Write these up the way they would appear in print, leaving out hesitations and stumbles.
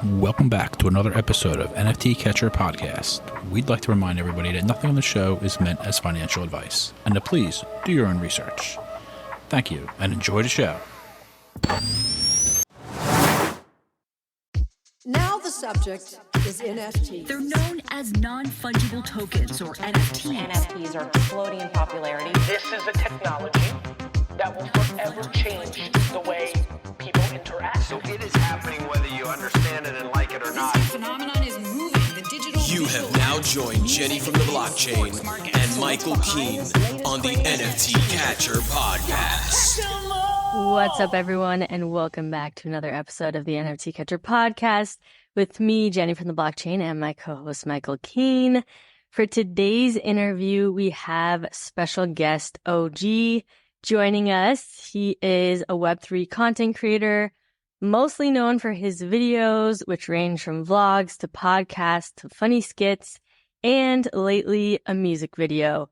Welcome back to another episode of NFT Catcher Podcast. We'd like to remind everybody that nothing on the show is meant as financial advice, and to please do your own research. Thank you, and enjoy the show. Now the subject is NFTs. They're known as non-fungible tokens, or NFTs. NFTs are exploding in popularity. This is a technology that will forever change the way people interact. So it is happening whether you understand it and like it or not. This phenomenon is moving. The digital. You have now joined Jenny from the blockchain and Michael Keene on the NFT Catcher Podcast. What's up, everyone, and welcome back to another episode of the NFT Catcher Podcast with me, Jenny from the blockchain, and my co-host, Michael Keene. For today's interview, we have special guest OG joining us. He is a Web3 content creator, mostly known for his videos, which range from vlogs to podcasts to funny skits, and lately a music video.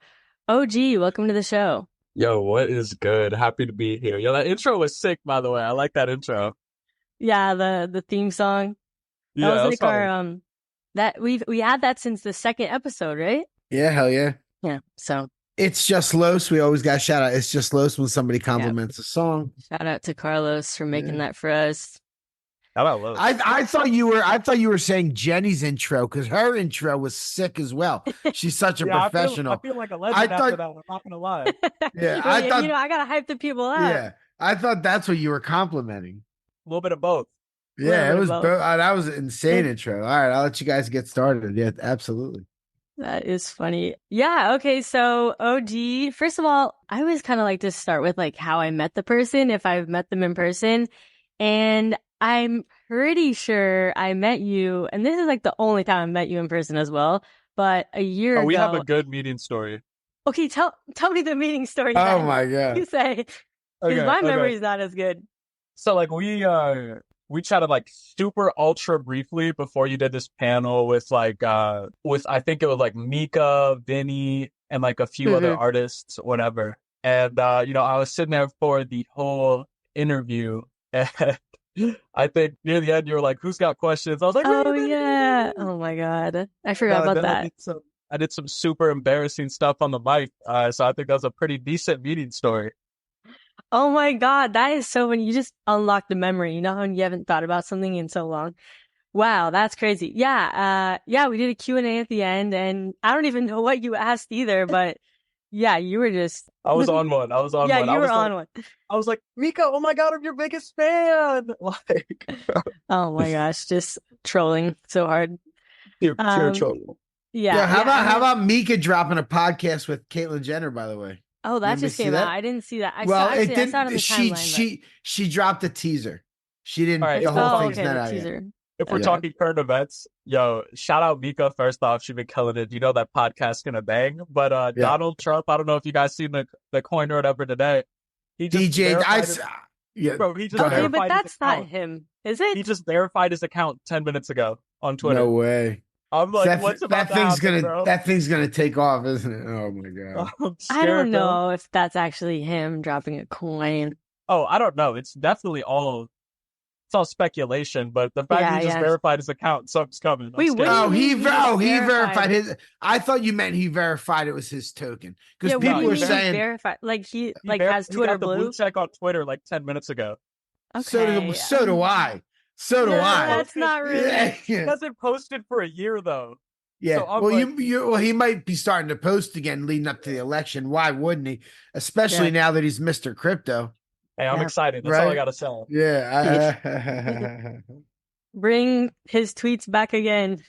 OG, welcome to the show. Yo, what is good? Happy to be here. Yo, that intro was sick, by the way. I like that intro. Yeah, the theme song. That was like our that we had that since the second episode, right? Yeah, hell yeah. Yeah. So it's just Los. We always got to shout out. It's just Los when somebody compliments a song. Shout out to Carlos for making that for us. How about Los? I thought you were saying Jenny's intro because her intro was sick as well. She's such a professional. I feel like a legend after that one. I'm not gonna lie. Yeah, I thought I gotta hype the people up. Yeah, I thought that's what you were complimenting. A little bit of both. Yeah, it was both. That was an insane intro. All right, I'll let you guys get started. Yeah, absolutely. That is funny. Yeah. Okay. So OG, first of all, I always kind of like to start with like how I met the person, if I've met them in person. And I'm pretty sure I met you, and this is like the only time I met you in person as well, but a year ago. We have a good meeting story. Okay, tell me the meeting story. Oh my God. You say, because my memory is not as good. So like we chatted like super ultra briefly before you did this panel with I think it was like Mika, Vinny, and like a few other artists, whatever. And I was sitting there for the whole interview, and I think near the end you were like, "Who's got questions?" I was like, "Oh yeah, oh my God, I forgot about that." I did some super embarrassing stuff on the mic, so I think that was a pretty decent meeting story. Oh my God, that is so funny. You just unlocked the memory. You know when you haven't thought about something in so long. Wow, that's crazy. Yeah, we did a Q&A at the end, and I don't even know what you asked either, but yeah, you were just... I was on one. Yeah, you were on one. I was like, Mika, oh my God, I'm your biggest fan. Like, oh my gosh, just trolling so hard. Pure troll. Yeah. How about Mika dropping a podcast with Caitlyn Jenner, by the way? Oh, that just came out. I didn't see that. I saw it on the timeline. She dropped a teaser. She didn't. Right. The whole thing's not out yet. If we're talking current events, yo, shout out Mika. First off, she's been killing it. You know that podcast's gonna bang. But Donald Trump, I don't know if you guys seen the coin or whatever today. He just Bro, he just okay, but that's not him, is it? He just verified his account 10 minutes ago on Twitter. No way. I'm like, what's about that thing's gonna take off, isn't it? Oh my God. I don't know if that's actually him dropping a coin. Oh, I don't know. It's definitely all speculation, but the fact he just verified his account, something's coming. He verified his. I thought you meant he verified it was his token because people were saying verified, he has Twitter he got the blue check on Twitter like 10 minutes ago. Okay. So do I. So do I. That's not really. He hasn't posted for a year though. Yeah. So he might be starting to post again leading up to the election. Why wouldn't he? Especially now that he's Mr. Crypto. Hey, I'm excited. That's all I gotta say. Yeah. Bring his tweets back again.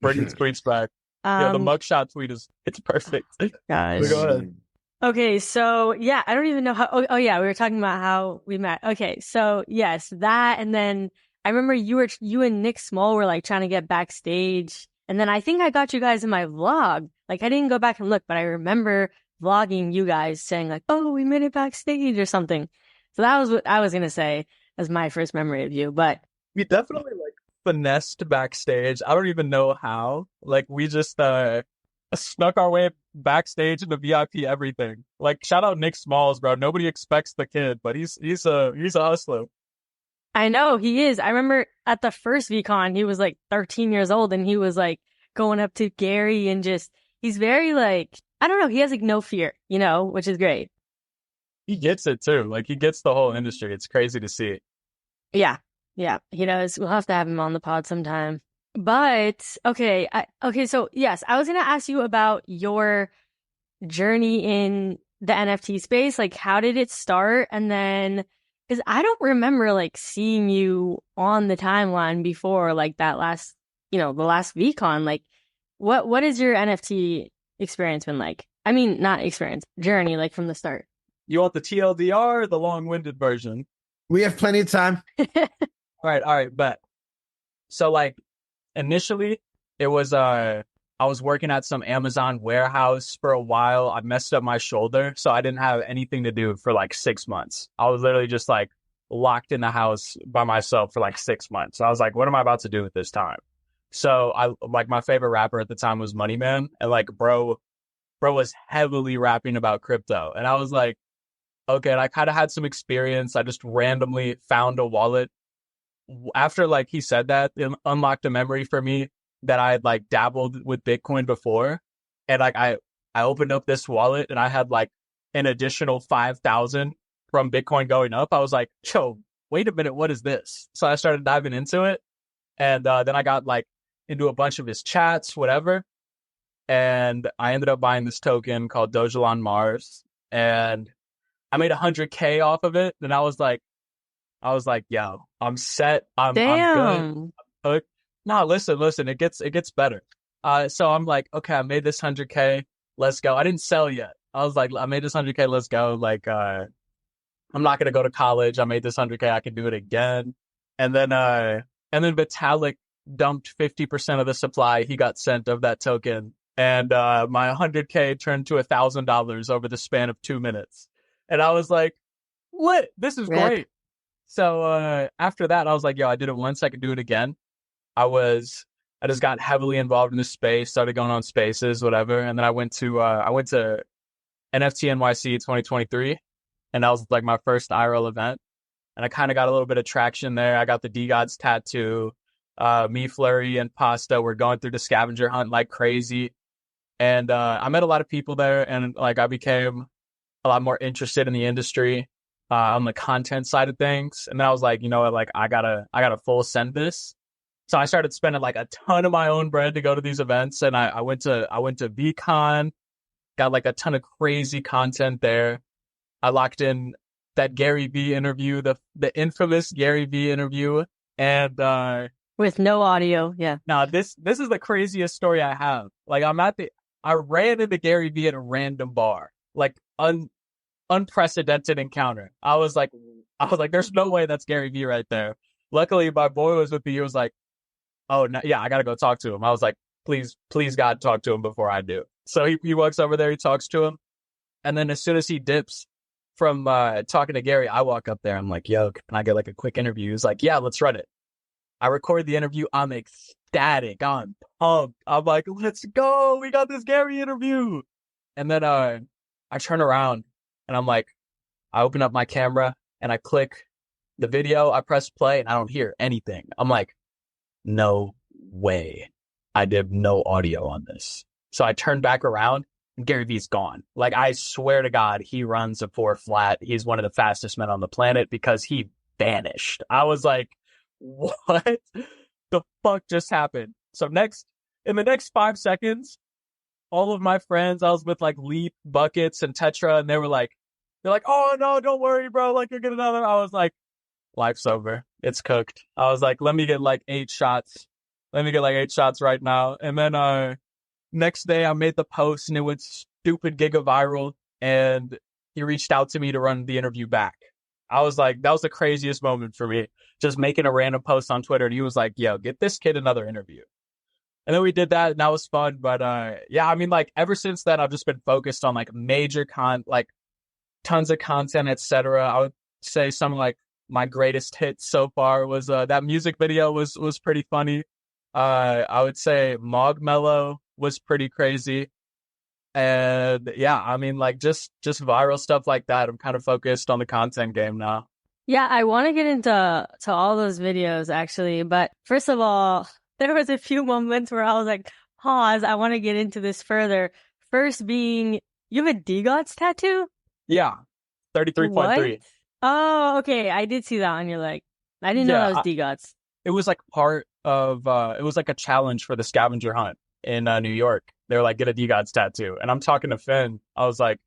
Bring his tweets back. The mugshot tweet it's perfect. Guys. Go ahead. Okay, so yeah, I don't even know how. Oh yeah, we were talking about how we met. Okay, so yes, that, and then I remember you and Nick Small were like trying to get backstage, and then I think I got you guys in my vlog. Like I didn't go back and look, but I remember vlogging you guys saying like, "Oh, we made it backstage" or something. So that was what I was gonna say as my first memory of you. But we definitely like finessed backstage. I don't even know how. Like we just snuck our way backstage into VIP everything. Like shout out Nick Smalls, bro. Nobody expects the kid, but he's a hustler. I know he is. I remember at the first VCon, he was like 13 years old and he was like going up to Gary and just, he's very like, I don't know, he has like no fear, you know, which is great. He gets it too. Like he gets the whole industry. It's crazy to see. Yeah. Yeah, he does. We'll have to have him on the pod sometime. But okay, so yes, I was going to ask you about your journey in the NFT space. Like, how did it start? And then, because I don't remember like seeing you on the timeline before like that last, the last VCon. Like, what is your NFT experience been like? I mean, not experience, journey, like from the start. You want the TLDR or the long-winded version? We have plenty of time. All right, bet. So like initially it was I was working at some Amazon warehouse for a while. I messed up my shoulder, so I didn't have anything to do for like 6 months. I was literally just like locked in the house by myself for like 6 months. So I was like, what am I about to do with this time? So I like my favorite rapper at the time was Money Man, and like bro was heavily rapping about crypto. And I was like, okay, and I kind of had some experience. I just randomly found a wallet. After like he said that, it unlocked a memory for me that I had like dabbled with Bitcoin before. And like I opened up this wallet and I had like an additional 5,000 from Bitcoin going up. I was like, yo, wait a minute, what is this? So I started diving into it. And then I got like into a bunch of his chats, whatever. And I ended up buying this token called Dogelon Mars. And I made 100K off of it. And I was like, yo, I'm set. I'm good. No, listen, it gets better. So I'm like, okay, I made this 100K. Let's go. I didn't sell yet. I was like, I made this 100K. Let's go. Like, I'm not going to go to college. I made this 100K. I can do it again. And then Vitalik dumped 50% of the supply he got sent of that token. And, my 100K turned to $1,000 over the span of 2 minutes. And I was like, what? This is great. So after that, I was like, yo, I did it once, I could do it again. I just got heavily involved in this space, started going on spaces, whatever. And then I went to NFT NYC 2023, and that was like my first IRL event. And I kind of got a little bit of traction there. I got the D-Gods tattoo. Me, Flurry, and Pasta were going through the scavenger hunt like crazy. And I met a lot of people there, and like I became a lot more interested in the industry. On the content side of things. And then I was like, you know what, like I gotta full send this. So I started spending like a ton of my own bread to go to these events. And I went to VCon, got like a ton of crazy content there. I locked in that Gary Vee interview, the infamous Gary Vee interview. And with no audio, yeah. Now this is the craziest story I have. Like I ran into Gary Vee at a random bar. Like unprecedented encounter. I was like, there's no way that's Gary Vee right there. Luckily, my boy was with me. He was like, oh, no, yeah, I got to go talk to him. I was like, please, God, talk to him before I do. So he walks over there, he talks to him. And then as soon as he dips from talking to Gary, I walk up there. I'm like, yo, can I get like a quick interview? He's like, yeah, let's run it. I record the interview. I'm ecstatic. I'm pumped. I'm like, let's go. We got this Gary interview. And then I turn around. And I'm like, I open up my camera and I click the video, I press play, and I don't hear anything. I'm like, no way. I did no audio on this. So I turned back around and Gary Vee's gone. Like, I swear to God, he runs a 4 flat. He's one of the fastest men on the planet because he vanished. I was like, what the fuck just happened? So in the next 5 seconds, all of my friends, I was with like Leap, Buckets, and Tetra, and they're like, oh no, don't worry, bro. Like, you'll get another. I was like, life's over. It's cooked. I was like, let me get like 8 shots. Let me get like 8 shots right now. And then next day I made the post and it went stupid giga viral. And he reached out to me to run the interview back. I was like, that was the craziest moment for me. Just making a random post on Twitter. And he was like, yo, get this kid another interview. And then we did that, and that was fun. But yeah, I mean, like ever since then, I've just been focused on like major like tons of content, etc. I would say some like my greatest hits so far was that music video was pretty funny. I would say Mogmello was pretty crazy, and yeah, I mean, like just viral stuff like that. I'm kind of focused on the content game now. Yeah, I want to get into all those videos actually, but first of all, there was a few moments where I was like, pause, I want to get into this further. First being, you have a DGOTS tattoo? Yeah, 33.3. What? Oh, okay. I did see that on your leg. I didn't know that was DGOTS. It was like part of it was like a challenge for the scavenger hunt in New York. They were like, get a DGOTS tattoo. And I'm talking to Finn. I was like,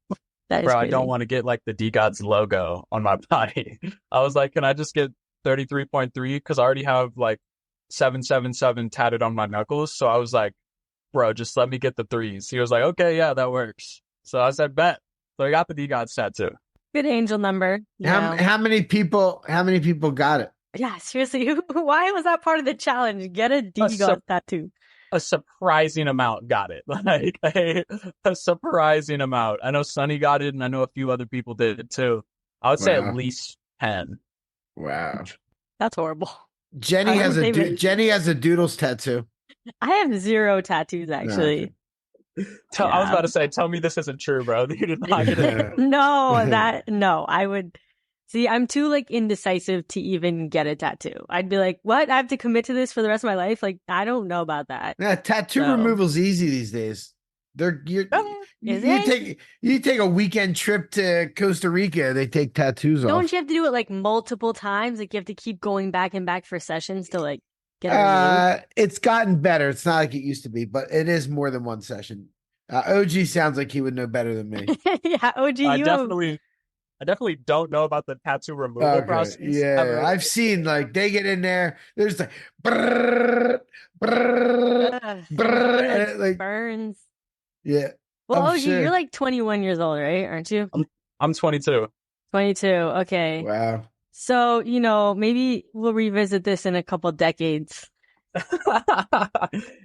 That is bro, I crazy. don't want to get like the DGOTS logo on my body. I was like, can I just get 33.3? Because I already have like 777 tatted on my knuckles. So I was like, bro, just let me get the threes. He was like, okay, yeah, that works. So I said, bet. So I got the DGOTS tattoo. Good angel number. How many people got it? Yeah, seriously. Why was that part of the challenge? Get a DGOTS tattoo. A surprising amount got it. Like a surprising amount. I know Sonny got it, and I know a few other people did it too. I would say at least 10. Wow. That's horrible. Jenny has a Doodles tattoo. I have 0 tattoos actually. I was about to say, tell me this isn't true, bro. You did not get it. No, I would see. I'm too like indecisive to even get a tattoo. I'd be like, what? I have to commit to this for the rest of my life? Like, I don't know about that. Yeah, tattoo removal's easy these days. You take a weekend trip to Costa Rica, they take tattoos off. Don't you have to do it like multiple times? Like you have to keep going back and back for sessions to like get it removed? It's gotten better. It's not like it used to be, but it is more than one session. OG sounds like he would know better than me. Yeah, OG, I definitely don't know about the tattoo removal process. Yeah, I've seen like they get in there. There's like brrr, brrr, brrr, and it, like burns. Yeah. Well, OG, you're like 21 years old, right? Aren't you? I'm 22. 22. Okay. Wow. So, maybe we'll revisit this in a couple decades.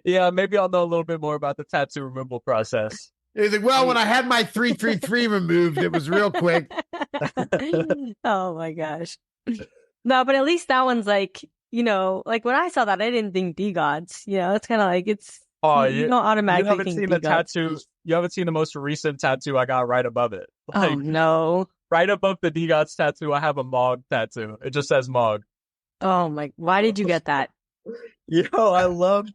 Yeah, maybe I'll know a little bit more about the tattoo removal process. He's like, well, when I had my 333 removed, it was real quick. Oh my gosh. No, but at least that one's like, like when I saw that, I didn't think DGOTS. It's kind of like you don't automatically you haven't think seen DGOTS. the tattoo. You haven't seen the most recent tattoo I got right above it. Oh no. Right above the DGOTS tattoo, I have a Mog tattoo. It just says Mog. Oh my, why did you get that? I love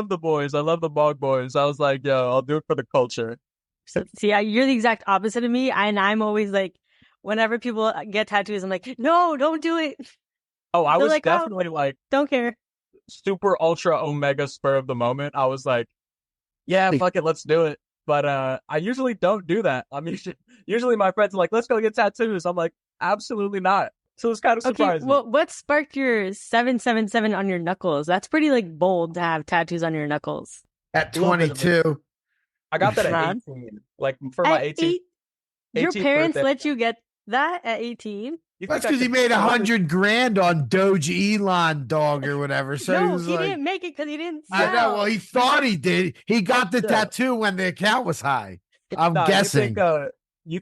the boys. I love the Mog boys. I was like, I'll do it for the culture. See, you're the exact opposite of me. And I'm always like, whenever people get tattoos, I'm like, no, don't do it. Oh, I They're was like, definitely like, don't care. Super ultra omega spur of the moment. I was like, yeah, fuck it, let's do it. But I usually don't do that. I mean, usually my friends are like, let's go get tattoos. I'm like, absolutely not. So it's kind of surprising. Well, what sparked your 777 on your knuckles? That's pretty like bold to have tattoos on your knuckles. At 22. I got that at 18. Like for my 18. Your parents let you get that at 18? That's because he made $100,000 on Doge Elon dog or whatever. So no, he didn't make it because he didn't sell. I know. Well, he thought he did. He got the tattoo when the account was high. I'm guessing. You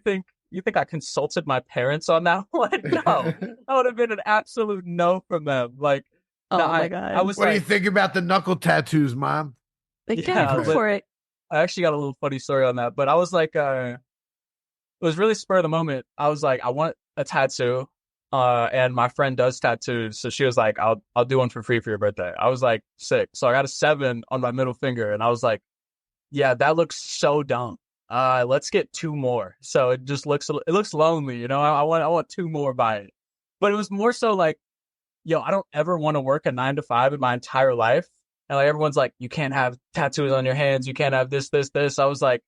think I consulted my parents on that one? No, that would have been an absolute no from them. Like, my God. What do you think about the knuckle tattoos, Mom? Go for it. I actually got a little funny story on that, but I was like, it was really spur of the moment. I was like, I want a tattoo, and my friend does tattoos, so she was like, I'll do one for free for your birthday. I was like, sick. So I got a 7 on my middle finger, and I was like, yeah, that looks so dumb. Let's get 2 more. So it looks lonely, I want 2 more by it. But it was more so like, I don't ever want to work a 9 to 5 in my entire life. And like everyone's like, you can't have tattoos on your hands, you can't have this. I was like,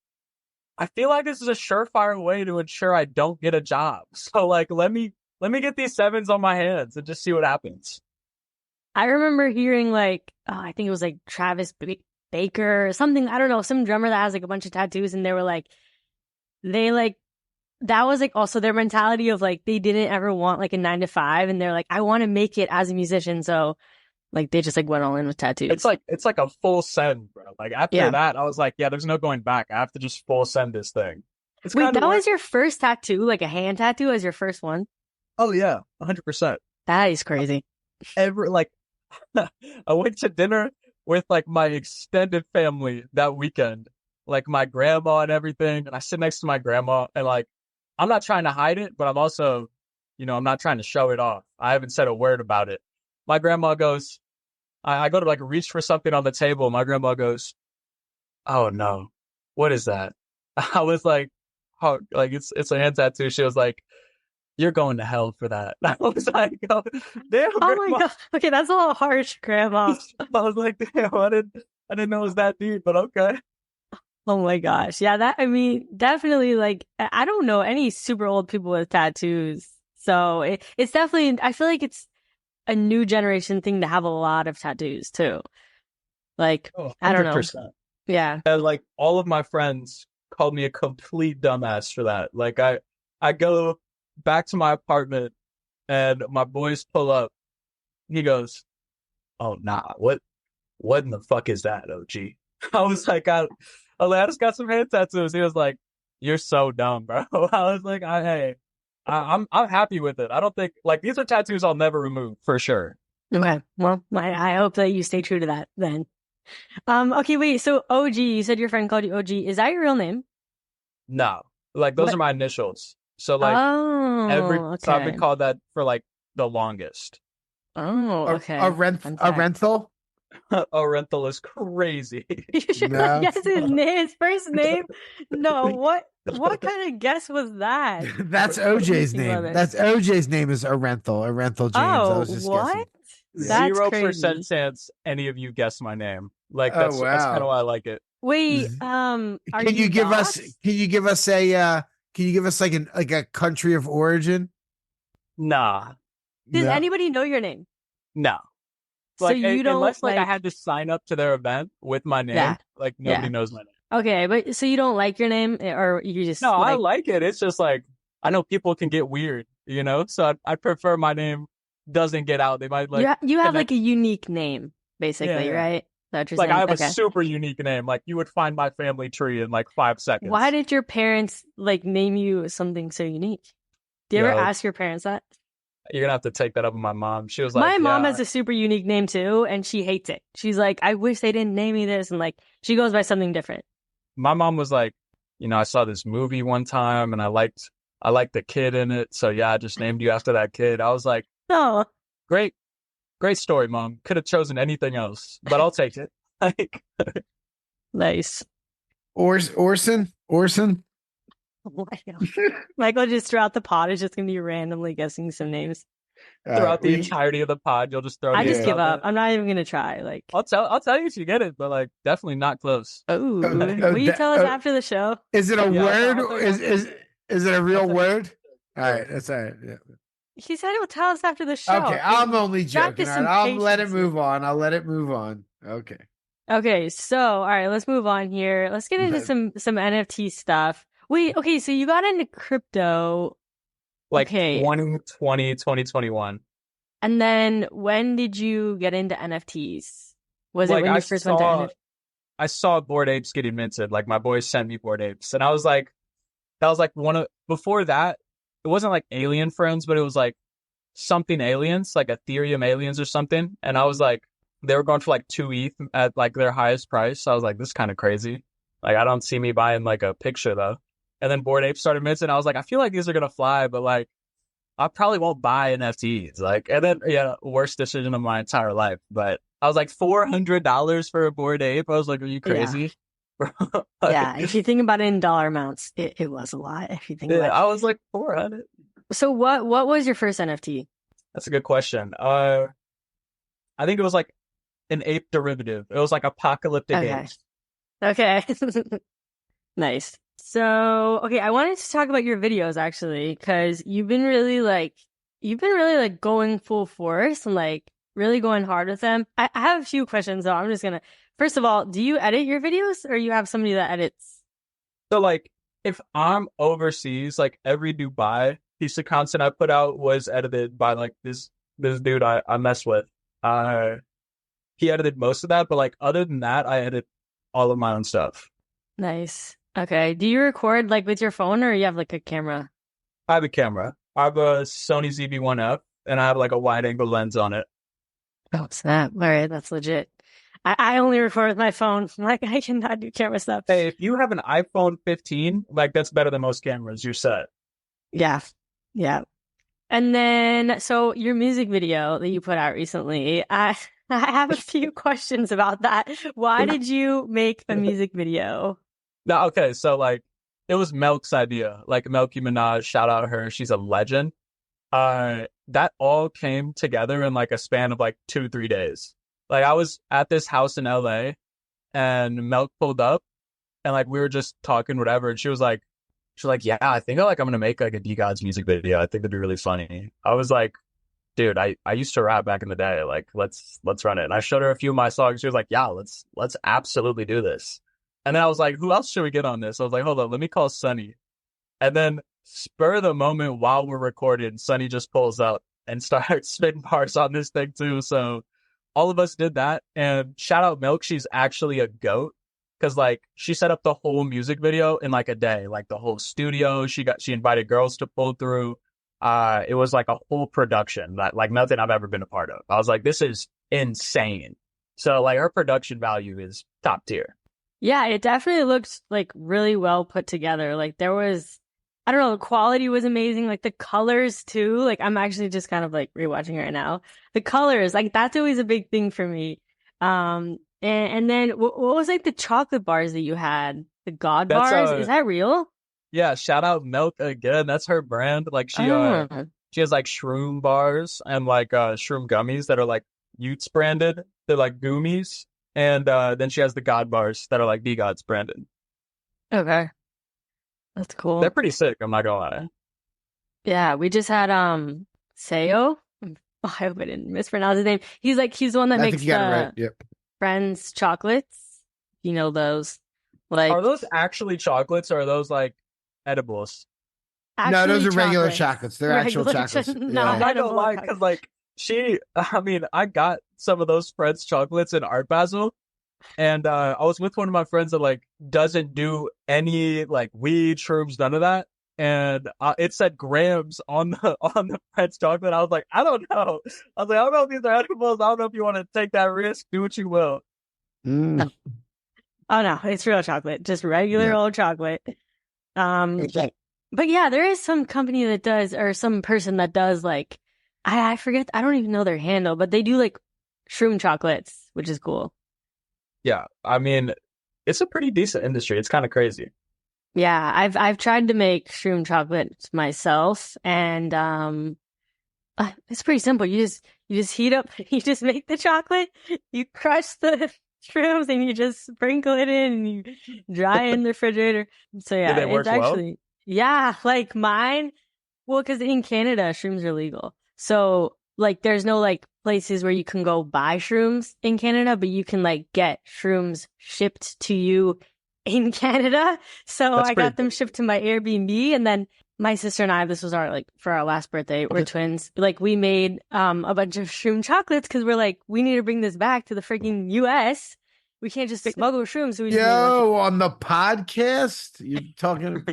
I feel like this is a surefire way to ensure I don't get a job. So like, let me get these 7s on my hands and just see what happens. I remember hearing like, I think it was like Travis Baker or something. I don't know, some drummer that has like a bunch of tattoos, and they were like, that was like also their mentality of like, they didn't ever want like a 9 to 5, and they're like, I want to make it as a musician. So like, they just like went all in with tattoos. It's like a full send, bro. Like after that, I was like, there's no going back. I have to just full send this thing. Wait, that was your first tattoo, like a hand tattoo as your first one? Oh yeah, 100%. That is crazy. I went to dinner with like my extended family that weekend, like my grandma and everything, and I sit next to my grandma, and like, I'm not trying to hide it, but I'm also, I'm not trying to show it off. I haven't said a word about it. My grandma goes, I go to like reach for something on the table. My grandma goes, "Oh no, what is that?" I was like, "Oh, like it's a hand tattoo." She was like, "You're going to hell for that." I was like, "Oh, damn, Oh grandma." my god. Okay, that's a little harsh, Grandma. I was like, "Damn, I didn't know it was that deep," but okay. Oh my gosh. Yeah, I mean, definitely like I don't know any super old people with tattoos. So it's definitely, I feel like it's a new generation thing to have a lot of tattoos too. Like, Oh, I don't know. 100%. Yeah. And like all of my friends called me a complete dumbass for that. Like I go back to my apartment and my boys pull up. He goes, "Oh nah, what in the fuck is that, OG?" I was like, I just got some hand tattoos. He was like, "You're so dumb, bro." I was like, I'm happy with it. I don't think like these are tattoos I'll never remove for sure. Okay. Well, I hope that you stay true to that then. Okay, wait. So OG, you said your friend called you OG. Is that your real name? No, like those What? are my initials. So like Oh, so I've been okay. called that for like the longest. Oh, okay. A Fun fact. rental? Orenthal is crazy. You should No. guess his first name. No, what kind of guess was that? That's OJ's I love name. it. That's OJ's name is Orenthal. Orenthal James. I Oh, was just what? guessing. That's 0% crazy. chance any of you guess my name. Like Oh, that's kind of wow. why I like it. Wait, are Can you give us doxxed? can you give us a can you give us like a country of origin? Nah, Does No. anybody know your name? no. So Like you don't unless like I like, had to sign up to their event with my name, yeah, like nobody yeah. knows my name. Okay, but so you don't like your name, or you just No, I like, like it. It's just like I know people can get weird, so I prefer my name doesn't get out. They might like you have like connect. a unique name, basically, Yeah. right? Is that what you're Like saying? I have Okay. a super unique name. Like you would find my family tree in like 5 seconds. Why did your parents like name you something so unique? Do you ever Yo, ask your parents that? you're gonna have to take that up with my mom. She was My like, mom "Yeah, has a super unique name too, and she hates it. She's like, I wish they didn't name me this, and like she goes by something different. my mom was like, I saw this movie one time and I liked the kid in it. So yeah, I just named you after that kid." I was like, Oh, great story, Mom. Could have chosen anything else, but I'll take it. Like, nice. Orson? Michael just throughout the pod is just gonna be randomly guessing some names. throughout the entirety of the pod, you'll just throw I names just give out up. there. I'm not even gonna try. Like, I'll tell you if you get it, but like definitely not close. will you tell us after the show? Is it a Yeah, word? I'll tell you. Is it a real tell you. word? All right, that's all right. Yeah. He said he'll tell us after the show. Okay, I'm only joking. Practice All some right, I'll let it patience. move on. I'll let it move on. Okay. Okay, so all right, let's move on here. Let's get into some NFT stuff. Wait, okay, so you got into crypto, Like okay, 2020, 2021. and then when did you get into NFTs? Was it Like when you first went to NFT? I saw Bored Apes getting minted. Like my boys sent me Bored Apes, and I was like, that was like before that. It wasn't like Alien Friends, but it was like something aliens, like Ethereum aliens or something. And I was like, they were going for like 2 ETH at like their highest price. So I was like, this is kind of crazy. Like I don't see me buying like a picture though. And then Bored Apes started minting. I was like, I feel like these are gonna fly, but like I probably won't buy NFTs. Like, and then worst decision of my entire life. But I was like $400 for a Bored Ape. I was like, are you crazy? Yeah, if you think about it in dollar amounts, it was a lot. If you think about it. I was like 400. So what was your first NFT? That's a good question. I think it was like an ape derivative. It was like apocalyptic Okay. apes. Okay. Nice. So, okay, I wanted to talk about your videos actually, because you've been really like going full force and like really going hard with them. I have a few questions though. I'm just gonna, first of all, do you edit your videos or you have somebody that edits? So like if I'm overseas, like every Dubai piece of content I put out was edited by like this dude I mess with. He edited most of that, but like other than that, I edit all of my own stuff. Nice. Okay. Do you record like with your phone or you have like a camera? I have a camera. I have a Sony ZV-1F and I have like a wide angle lens on it. Oh, snap. All right. That's legit. I only record with my phone. Like I cannot do camera stuff. Hey, if you have an iPhone 15, like that's better than most cameras. You're set. Yeah. Yeah. And then, so your music video that you put out recently, I have a few questions about that. Why did you make a music video? No, okay, so like it was Melk's idea. Like Melky Minaj, shout out her, she's a legend. That all came together in like a span of like 2-3 days. Like I was at this house in LA and Melk pulled up and like we were just talking whatever and she's like, yeah, I think I'm gonna make like a D Gods music video. I think that'd be really funny. I was like, dude, I used to rap back in the day. Like let's run it. And I showed her a few of my songs. She was like, yeah, let's absolutely do this. And then I was like, who else should we get on this? I was like, hold on, let me call Sunny. And then spur of the moment while we're recording, Sunny just pulls up and starts spitting bars on this thing too. So all of us did that. And shout out Milk, she's actually a goat. Cause like she set up the whole music video in like a day, like the whole studio. She invited girls to pull through. It was like a whole production that like nothing I've ever been a part of. I was like, this is insane. So like her production value is top tier. Yeah, it definitely looked like really well put together. Like there was, I don't know, the quality was amazing. Like the colors too. Like I'm actually just kind of like rewatching it right now. The colors, like that's always a big thing for me. And then what was like the chocolate bars that you had? The God bars? Is that real? Yeah, shout out Milk again. That's her brand. Like she has like shroom bars and like shroom gummies that are like Utes branded. They're like Goomies. And then she has the God bars that are like D Gods branded. Okay. That's cool. They're pretty sick, I'm not gonna lie. Yeah, we just had Seo. Oh, I hope I didn't mispronounce his name. He's the one that makes think you got it right. Yep. Friends chocolates. You know those. Like are those actually chocolates or are those like edibles? No, those are regular chocolates. They're actual chocolates. I'm not gonna lie, because like I got some of those Friends chocolates in Art Basel, and I was with one of my friends that like doesn't do any like weed, shrooms, none of that, and it said grams on the Friends chocolate. I was like, I don't know. I don't know if these are edibles. I don't know if you want to take that risk. Do what you will. No. Oh no, it's real chocolate, just regular old chocolate. But yeah, there is some company that does, or some person that does like, I forget, I don't even know their handle, but they do like shroom chocolates, which is cool. Yeah, I mean, it's a pretty decent industry. It's kind of crazy. Yeah, I've tried to make shroom chocolate myself, and it's pretty simple. You just heat up, you just make the chocolate, you crush the shrooms, and you just sprinkle it in, and you dry it in the refrigerator. So yeah, Did they work well? Yeah, like mine. Well, because in Canada, shrooms are legal. So, like, there's no, like, places where you can go buy shrooms in Canada, but you can, like, get shrooms shipped to you in Canada. So I got them shipped to my Airbnb, and then my sister and I, this was our, like, for our last birthday, we're twins. Like, we made a bunch of shroom chocolates because we're like, we need to bring this back to the freaking US. We can't just smuggle shrooms. So we just on the podcast? You're talking...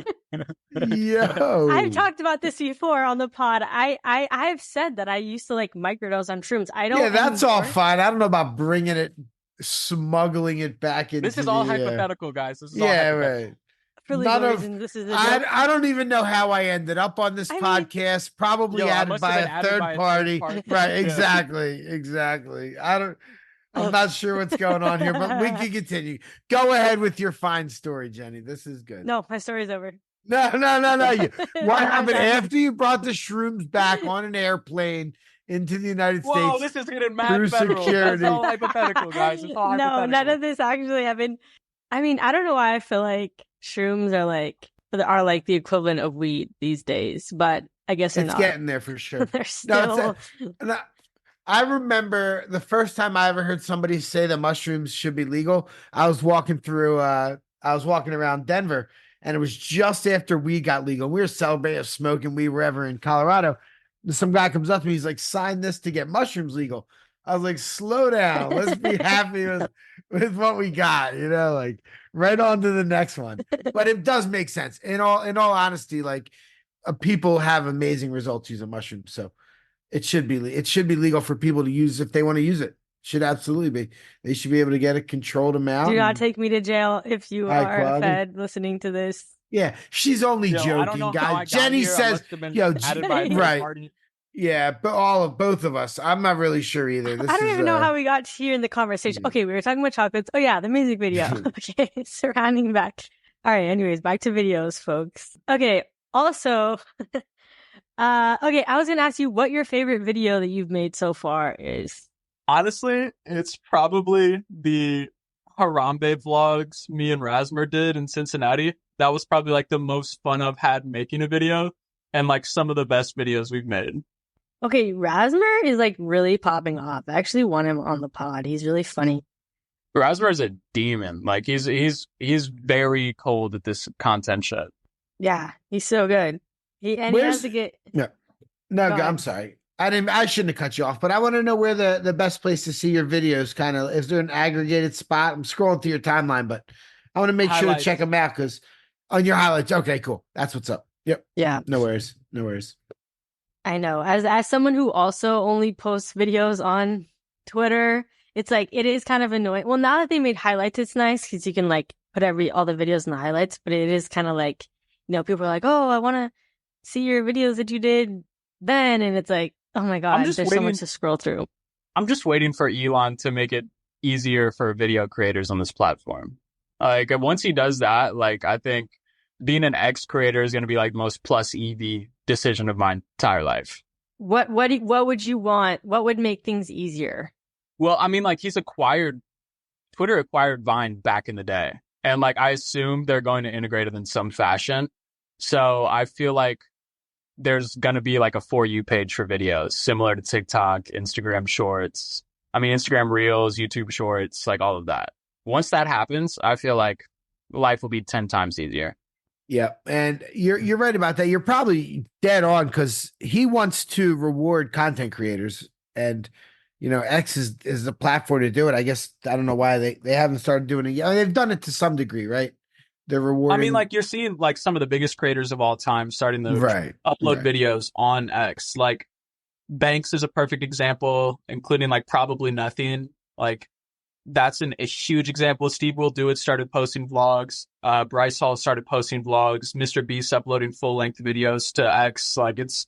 Yo. I've talked about this before on the pod. I've said that I used to like microdose on shrooms. I don't. Yeah, that's all fine. I don't know about bringing it, smuggling it back into. This is all hypothetical, guys. This is all hypothetical. Right. For legal reasons, this is. I don't even know how I ended up on this podcast. Probably added by a third party. Right? Exactly. I'm not sure what's going on here, but we can continue. Go ahead with your fine story, Jenny. This is good. No, my story's over. No. What happened after you brought the shrooms back on an airplane into the United States? Whoa, this is getting mad federal. Security. It's all hypothetical, guys. It's all hypothetical. No, none of this actually happened. I mean, I don't know why I feel like shrooms are like the equivalent of weed these days, but I guess it's getting there for sure. They're still. I remember the first time I ever heard somebody say that mushrooms should be legal. I was walking around Denver, and it was just after weed got legal. We were celebrating smoking weed wherever in Colorado. And some guy comes up to me. He's like, sign this to get mushrooms legal. I was like, slow down. Let's be happy with what we got, like right on to the next one. But it does make sense. In all honesty, like people have amazing results using mushrooms. So it should be legal for people to use if they want to use it. Should absolutely be. They should be able to get a controlled amount. Do not take me to jail if you are fed listening to this. Yeah, she's only joking, guys. Jenny says, right. Yeah, but both of us. I'm not really sure either. This I don't is even know how we got here in the conversation. Okay, we were talking about chocolates. Oh yeah, the music video. Okay, surrounding back. All right, anyways, back to videos, folks. Okay, also, okay, I was gonna ask you what your favorite video that you've made so far is. Honestly, it's probably the Harambe vlogs me and Rasmer did in Cincinnati. That was probably like the most fun I've had making a video and like some of the best videos we've made. Okay, Rasmer is like really popping off. I actually want him on the pod. He's really funny. Rasmer is a demon. Like he's very cold at this content shit. Yeah, he's so good. He has to get. No, I'm sorry. I shouldn't have cut you off, but I want to know where the best place to see your videos kind of is. There an aggregated spot? I'm scrolling through your timeline, but I want to make sure to check them out because on your highlights. Okay, cool. That's what's up. Yep. Yeah. No worries. No worries. I know. As someone who also only posts videos on Twitter, it's like it is kind of annoying. Well, now that they made highlights, it's nice because you can like put all the videos in the highlights. But it is kind of like, people are like, "Oh, I want to see your videos that you did then," and it's like, "Oh my god, there's so much to scroll through." I'm just waiting for Elon to make it easier for video creators on this platform. Like once he does that, like I think being an X creator is going to be like the most plus EV decision of my entire life. What would you want? What would make things easier? Well, I mean, like Twitter acquired Vine back in the day. And like, I assume they're going to integrate it in some fashion. So I feel like there's going to be like a For You page for videos, similar to TikTok, Instagram Shorts. I mean, Instagram Reels, YouTube Shorts, like all of that. Once that happens, I feel like life will be 10 times easier. Yeah, and you're right about that. You're probably dead on because he wants to reward content creators, and X is the platform to do it. I guess I don't know why they haven't started doing it yet. I mean, they've done it to some degree, right? They're rewarding. I mean, like you're seeing like some of the biggest creators of all time starting to upload videos on X. Like Banks is a perfect example, including like Probably Nothing. Like that's a huge example. Steve Will Do It started posting vlogs. Bryce Hall started posting vlogs. Mr. Beast uploading full length videos to X. Like it's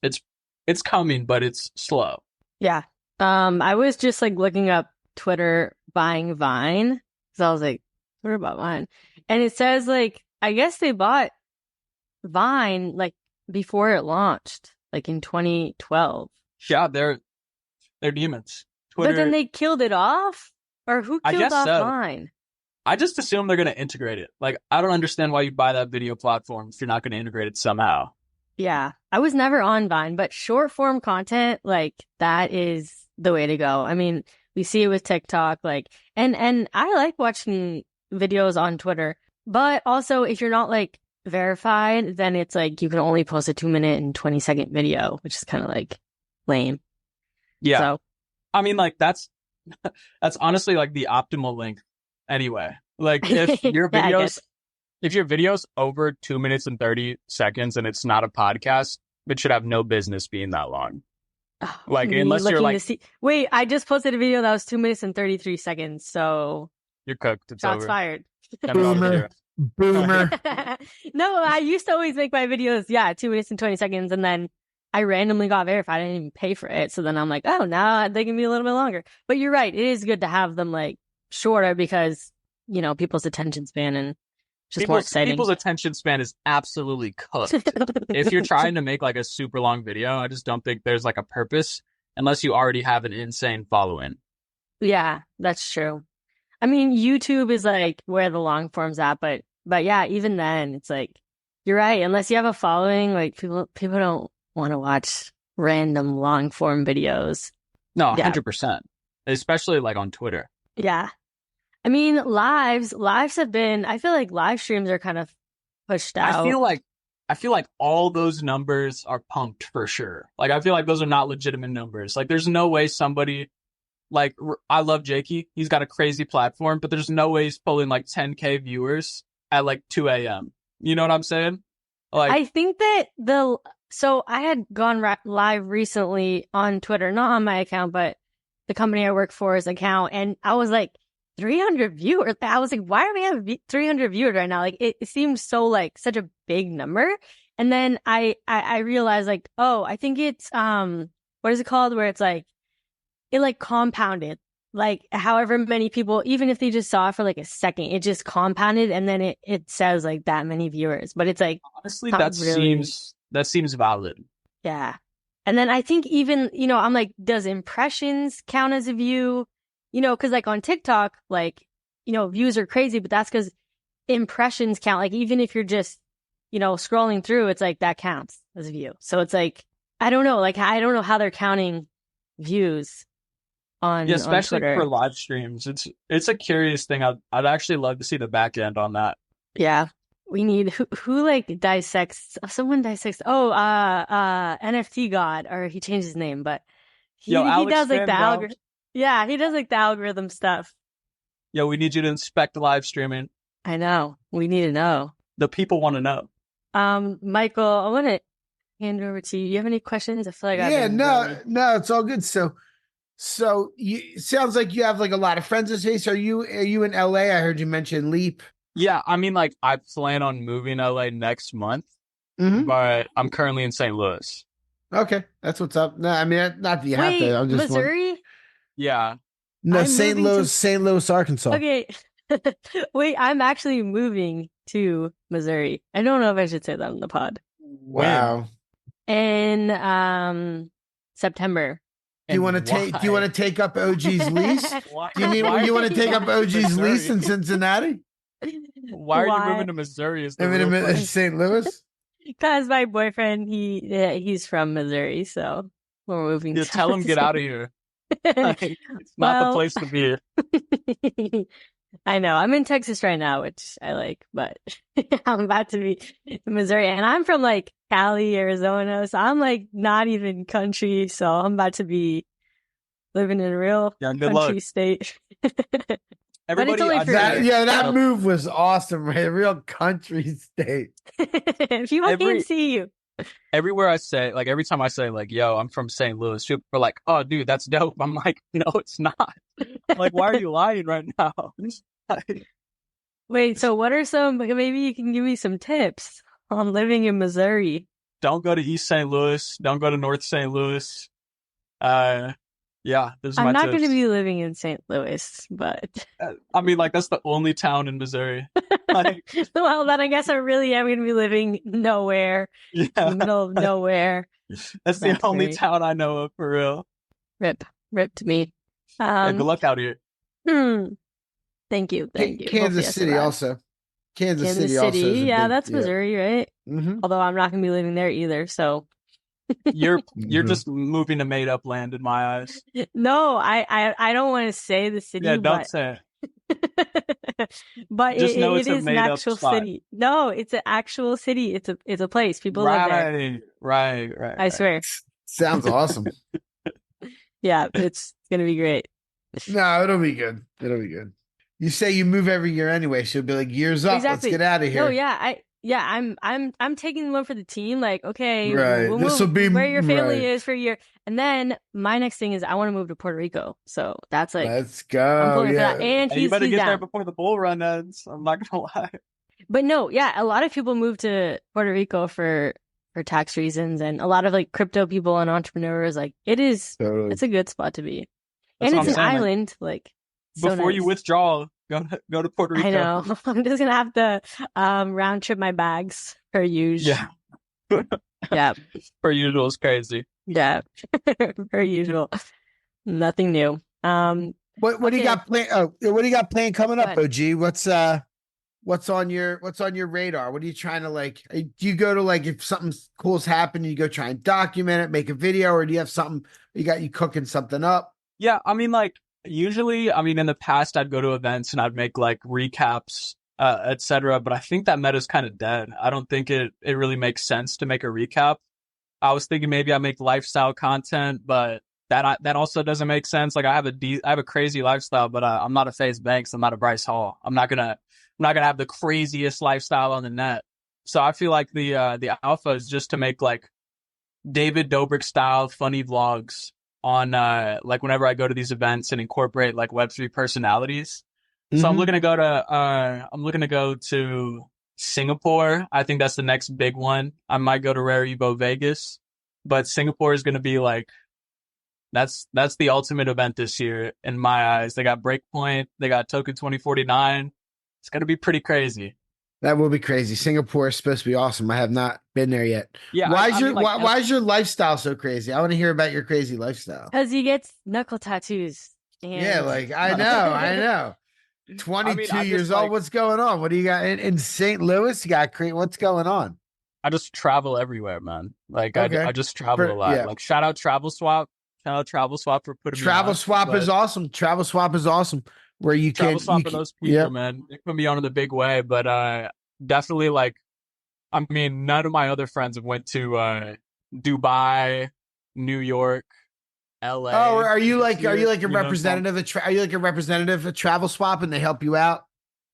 coming, but it's slow. Yeah. I was just like looking up Twitter buying Vine. So I was like, Twitter bought Vine. And it says like, I guess they bought Vine like before it launched, like in 2012. Yeah, they're demons. Twitter, but then they killed it off? Or who killed off Vine? I just assume they're going to integrate it. Like, I don't understand why you buy that video platform if you're not going to integrate it somehow. Yeah. I was never on Vine, but short form content, like, that is the way to go. I mean, we see it with TikTok, like, and I like watching videos on Twitter, but also if you're not, like, verified, then it's like you can only post a 2-minute and 20-second video, which is kind of, like, lame. Yeah. So, I mean, like, that's honestly like the optimal length anyway. Like if your video's over 2 minutes and 30 seconds and it's not a podcast, it should have no business being that long. Like unless you're like, wait, I just posted a video that was 2 minutes and 33 seconds. So you're cooked. It's shots over. fired. Boomer. No, I used to always make my videos, 2 minutes and 20 seconds. And then I randomly got verified. I didn't even pay for it. So then I'm like, oh, now they can be a little bit longer. But you're right. It is good to have them like shorter because, people's attention span and just more exciting. People's attention span is absolutely cooked. If you're trying to make like a super long video, I just don't think there's like a purpose unless you already have an insane following. Yeah, that's true. I mean, YouTube is like where the long form's at. But yeah, even then it's like, you're right. Unless you have a following, like people don't want to watch random long form videos. No, 100%. Especially like on Twitter. Yeah. I mean, lives have been, I feel like live streams are kind of pushed out. I feel like all those numbers are pumped for sure. Like, I feel like those are not legitimate numbers. Like, there's no way somebody, like, I love Jakey. He's got a crazy platform, but there's no way he's pulling like 10K viewers at like 2 a.m. You know what I'm saying? Like, I think that so I had gone live recently on Twitter, not on my account, but the company I work for's account. And I was like, 300 viewers. I was like, why do we have 300 viewers right now? Like, it seems so like such a big number. And then I realized like, oh, I think it's what is it called? Where it's like, it like compounded. Like however many people, even if they just saw it for like a second, it just compounded and then it says like that many viewers. But it's like, Honestly, not really. that seems valid. Yeah. And then I think even, I'm like, does impressions count as a view? Because like on TikTok, like, views are crazy, but that's because impressions count. Like even if you're just, scrolling through, it's like that counts as a view. So it's like, I don't know. Like, I don't know how they're counting views on especially on Twitter. for live streams. It's a curious thing. I'd actually love to see the back end on that. Yeah. We need who like dissects someone dissects NFT God, or he changed his name, but he does like the algorithm. Yeah, he does like the algorithm stuff. Yo, we need you to inspect live streaming. I know. We need to know. The people want to know. Michael, I want to hand it over to you. You have any questions? I feel like no, it's all good. So you sounds like you have like a lot of friends in space. Are you in LA? I heard you mention Leap. Yeah, I mean, like I plan on moving to LA next month, but I'm currently in St. Louis. Okay, that's what's up. No, I mean, not that you have to. I'm just Missouri. Yeah. No, St. Louis, Arkansas. Okay. Wait, I'm actually moving to Missouri. I don't know if I should say that on the pod. Wow. In September. Do you want to take up OG's lease? Do you want to take up OG's lease in Cincinnati? Why are you moving to Missouri? St. Louis? Because my boyfriend, he's from Missouri, so we're moving. You tell him get out of here. It's not the place to be. I know. I'm in Texas right now, which I like, but I'm about to be in Missouri, and I'm from like Cali, Arizona, so I'm like not even country. So I'm about to be living in a real country state. Everybody, that move was awesome, right? A real country state. People can't see you. Everywhere I say, like every time I say, like, "Yo, I'm from St. Louis," people are like, "Oh, dude, that's dope." I'm like, "No, it's not." I'm like, why are you lying right now? Wait, so what are some? Maybe you can give me some tips on living in Missouri. Don't go to East St. Louis. Don't go to North St. Louis. Yeah, this is I'm my not tips. going to be living in St. Louis, but I mean, like that's the only town in Missouri. Like, well, then I guess I really am going to be living nowhere, in the middle of nowhere. That's the only town I know of for real. Rip to me. Yeah, good luck out here. Thank you. Kansas City also. Kansas City also. Yeah, that's Missouri, right? Mm-hmm. Although I'm not going to be living there either, so. You're just moving to made up land in my eyes. No, I don't want to say the city. Yeah, don't say it. But just know it is an actual city. No, it's an actual city. It's a place. People live there. Right. I swear. Sounds awesome. Yeah, it's gonna be great. No, it'll be good. You say you move every year anyway, so it'll be like years up. Exactly. Let's get out of here. No, I'm taking one for the team. Like, okay, right. This will be where your family is for a year, and then my next thing is I want to move to Puerto Rico. So that's like, let's go. I'm pulling for that. And you better get down there before the bull run ends. I'm not gonna lie. But no, yeah, a lot of people move to Puerto Rico for tax reasons, and a lot of like crypto people and entrepreneurs. Like, it's a good spot to be, and it's an island. Like, before you withdraw. Go to Puerto Rico. I know. I'm just gonna have to round trip my bags per usual. Yeah. Yeah. Per usual is crazy. Yeah. Per usual. Nothing new. What do you got planned? What do you got planned coming up, OG? What's on your radar? What are you trying to like? Do you go to like if something cool's happened, you go try and document it, make a video, or do you have something you cooking something up? Yeah, I mean like. Usually, I mean, in the past, I'd go to events and I'd make like recaps, etc. But I think that meta's kind of dead. I don't think it really makes sense to make a recap. I was thinking maybe I make lifestyle content, but that also doesn't make sense. Like I have a crazy lifestyle, but I'm not a FaZe Banks. I'm not a Bryce Hall. I'm not gonna have the craziest lifestyle on the net. So I feel like the alpha is just to make like David Dobrik style funny vlogs on like whenever I go to these events and incorporate like Web3 personalities. So I'm looking to go to Singapore. I think that's the next big one. I might go to Rare Evo Vegas, but Singapore is going to be like That's the ultimate event this year in my eyes. They got Breakpoint, they got Token 2049. It's gonna be pretty crazy. That will be crazy. Singapore is supposed to be awesome. I have not been there yet. Yeah, Why I is your mean, like, why is your lifestyle so crazy? I want to hear about your crazy lifestyle. Because he gets knuckle tattoos. And... Yeah, like I know. 22 I just, years like, old. What's going on? What do you got in St. Louis? You got what's going on? I just travel everywhere, man. Like Okay. I just travel a lot. Yeah. Like shout out Travel Swap. Shout out Travel Swap for putting me Travel on. Swap is awesome. Travel Swap is awesome. Where you Travel can Swap for those people, yep. man. They put me on in the big way, but definitely like, I mean, none of my other friends have went to Dubai, New York, LA. Oh, are you like a You know, representative are you like a representative of Travel Swap and they help you out?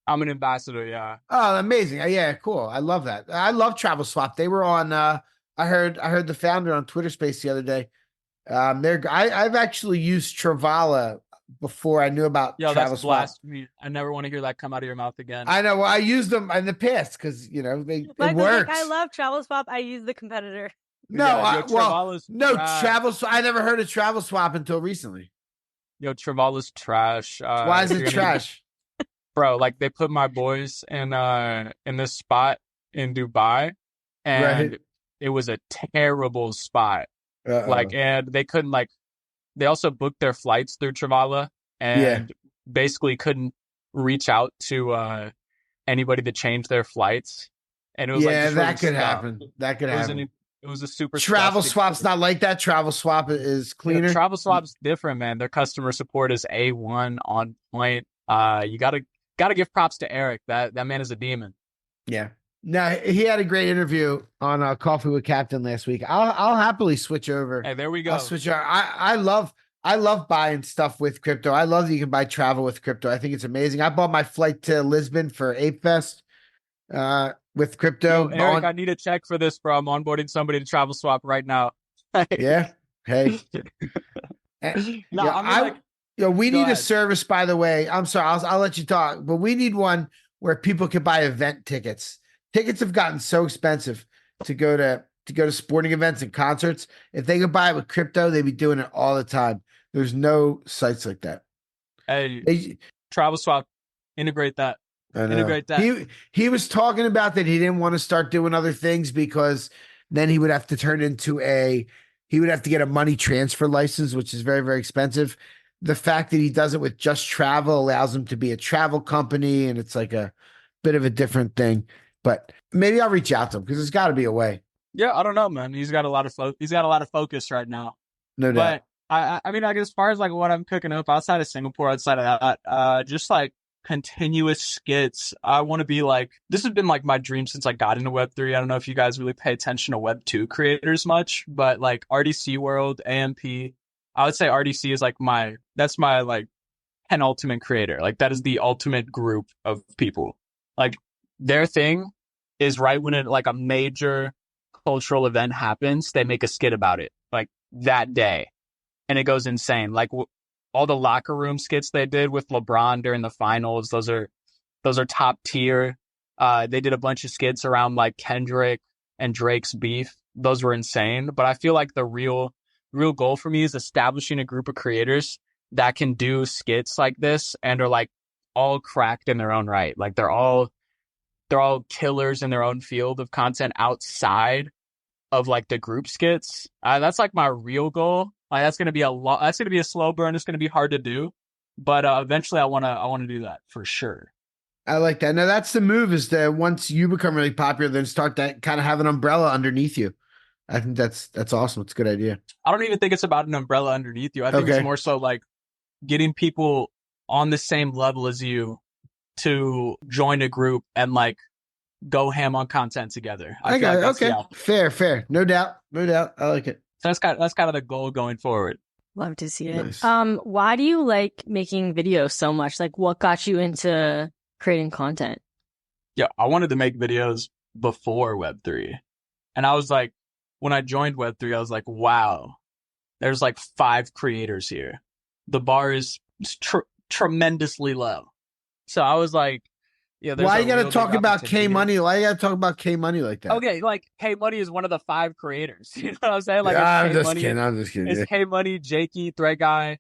I'm an ambassador, yeah. Oh, amazing. Yeah, cool. I love that. I love Travel Swap. They were on I heard the founder on Twitter Space the other day. I've actually used Travala before I knew about Yo, Travel that's Swap. blasphemy. I never want to hear that come out of your mouth again. I know. Well, I used them in the past because it Michael's works. like, I love Travel Swap. I use the competitor. Travel Swap. I never heard of Travel Swap until recently. Yo, Travala's trash. Why is it trash? Bro, like they put my boys in this spot in Dubai, and it was a terrible spot. Uh-oh. Like, and they couldn't they also booked their flights through Travala and basically couldn't reach out to anybody to change their flights. And it was that could happen. That could happen. It was a super Travel Swap's not like that. Travel Swap is cleaner. Yeah, Travel Swap's different, man. Their customer support is A1 on point. You gotta give props to Eric. That man is a demon. Yeah. No, he had a great interview on Coffee with Captain last week. I'll happily switch over. Hey, there we go. I'll switch over. I love buying stuff with crypto. I love that you can buy travel with crypto. I think it's amazing. I bought my flight to Lisbon for Ape Fest with crypto. Yo, Eric, I need a check for this, bro. I'm onboarding somebody to Travel Swap right now. Yeah. Hey. We need a service, by the way. I'm sorry, I'll let you talk, but we need one where people can buy event tickets. Tickets have gotten so expensive to go to sporting events and concerts. If they could buy it with crypto, they'd be doing it all the time. There's no sites like that. Hey, Travel Swap, integrate that. Integrate that. He was talking about that he didn't want to start doing other things because then he would have to he would have to get a money transfer license, which is very, very expensive. The fact that he does it with Just Travel allows him to be a travel company, and it's like a bit of a different thing. But maybe I'll reach out to him because there's got to be a way. Yeah, I don't know, man. He's got a lot of focus right now. No doubt. But I mean, like as far as like what I'm cooking up outside of Singapore, outside of that, just like continuous skits. I want to be like, this has been like my dream since I got into Web3. I don't know if you guys really pay attention to Web2 creators much, but like RDC World, AMP, I would say RDC is like that's my like penultimate creator. Like that is the ultimate group of people. Like their thing is right when like a major cultural event happens, they make a skit about it like that day. And it goes insane. Like all the locker room skits they did with LeBron during the finals, those are top tier. They did a bunch of skits around like Kendrick and Drake's beef. Those were insane. But I feel like the real goal for me is establishing a group of creators that can do skits like this and are like all cracked in their own right. Like they're all killers in their own field of content outside of like the group skits. That's like my real goal. Like that's gonna be that's gonna be a slow burn. It's gonna be hard to do, but eventually I wanna do that for sure. I like that. Now that's the move, is that once you become really popular, then start that kind of have an umbrella underneath you. I think that's awesome. It's a good idea. I don't even think it's about an umbrella underneath you. I think it's more so like getting people on the same level as you to join a group and like go ham on content together. I feel like okay. Fair. No doubt. I like it. So that's kind of the goal going forward. Love to see it. Nice. Why do you like making videos so much? Like what got you into creating content? Yeah, I wanted to make videos before Web3. And I was like, when I joined Web3, I was like, wow, there's like 5 creators here. The bar is tremendously low. So I was like, Yeah, there's Why a you gotta real big talk about opportunity K here. Money? Why you gotta talk about K Money like that? Okay, like K Money is one of the 5 creators. You know what I'm saying? Like it's I'm K just Money. kidding. I'm just kidding. It's K Money, Jakey, Thread Guy,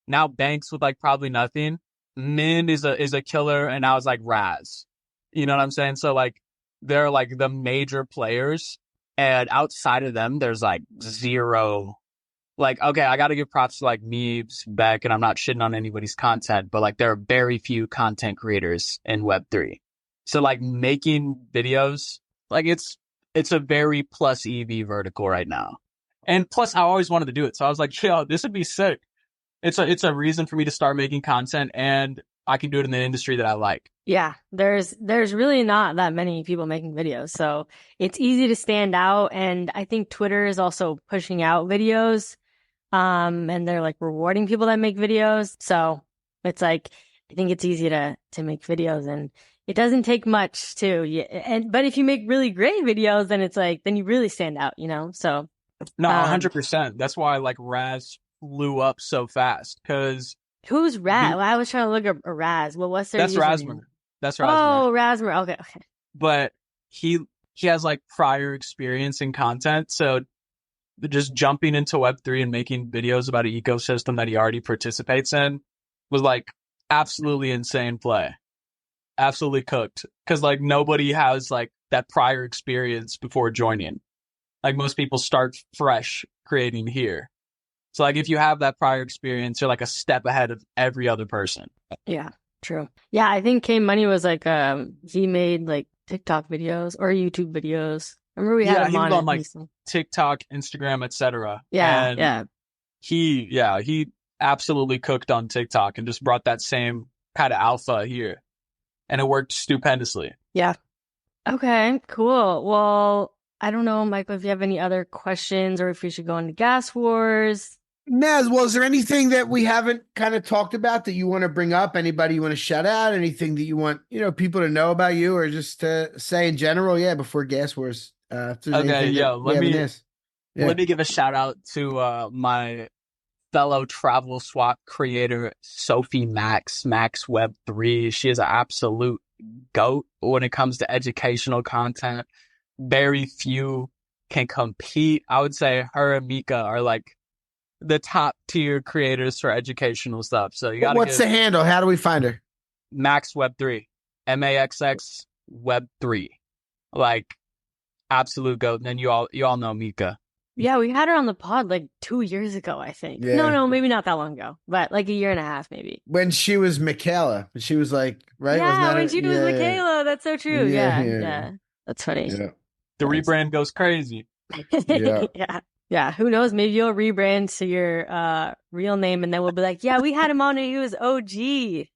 now Banks with like probably nothing. Min is a killer, and now it's like Raz. You know what I'm saying? So like they're like the major players, and outside of them, there's like zero. Like, okay, I got to give props to like Meebs, Beck, and I'm not shitting on anybody's content, but like there are very few content creators in Web3. So like making videos, like it's a very plus EV vertical right now. And plus I always wanted to do it. So I was like, yo, this would be sick. It's a reason for me to start making content, and I can do it in the industry that I like. Yeah, there's really not that many people making videos, so it's easy to stand out. And I think Twitter is also pushing out videos, and they're like rewarding people that make videos. So it's like I think it's easy to make videos, and it doesn't take much to. But if you make really great videos, then it's like then you really stand out, you know. So no, 100%. That's why like Raz blew up so fast because. Who's Raz? Well, I was trying to look up a Raz. Well, what's their That's username? Razmer. That's Razmer. Oh, Razmer. Okay. But he has like prior experience in content, so just jumping into Web3 and making videos about an ecosystem that he already participates in was like absolutely insane play. Absolutely cooked. Because like nobody has like that prior experience before joining. Like most people start fresh creating here. So like if you have that prior experience, you're like a step ahead of every other person. Yeah, true. Yeah, I think K Money was like he made like TikTok videos or YouTube videos. Remember we had him he was on like recently. TikTok, Instagram, etc. Yeah, and yeah. He absolutely cooked on TikTok and just brought that same kind of alpha here. And it worked stupendously. Yeah. Okay, cool. Well, I don't know, Michael, if you have any other questions or if we should go into gas wars. Naz, well, is there anything that we haven't kind of talked about that you want to bring up? Anybody you want to shout out? Anything that you want, people to know about you, or just to say in general? Yeah, before gas wars. Okay, yo, let me give a shout out to my fellow travel swap creator Sophie Max Web3. She is an absolute goat when it comes to educational content. Very few can compete. I would say her and Mika are like the top tier creators for educational stuff. So you got. What's the handle? How do we find her? Max Web3, MAXX Web3, like absolute goat. And then you all know Mika. Yeah, we had her on the pod like 2 years ago, I think. Yeah. No, maybe not that long ago, but like a year and a half, maybe. When she was Michaela, she was like, right? Yeah, when she was Michaela. That's so true. Yeah. That's funny. Yeah. The rebrand goes crazy. Yeah. Who knows? Maybe you'll rebrand to your real name, and then we'll be like, yeah, we had him on and he was OG.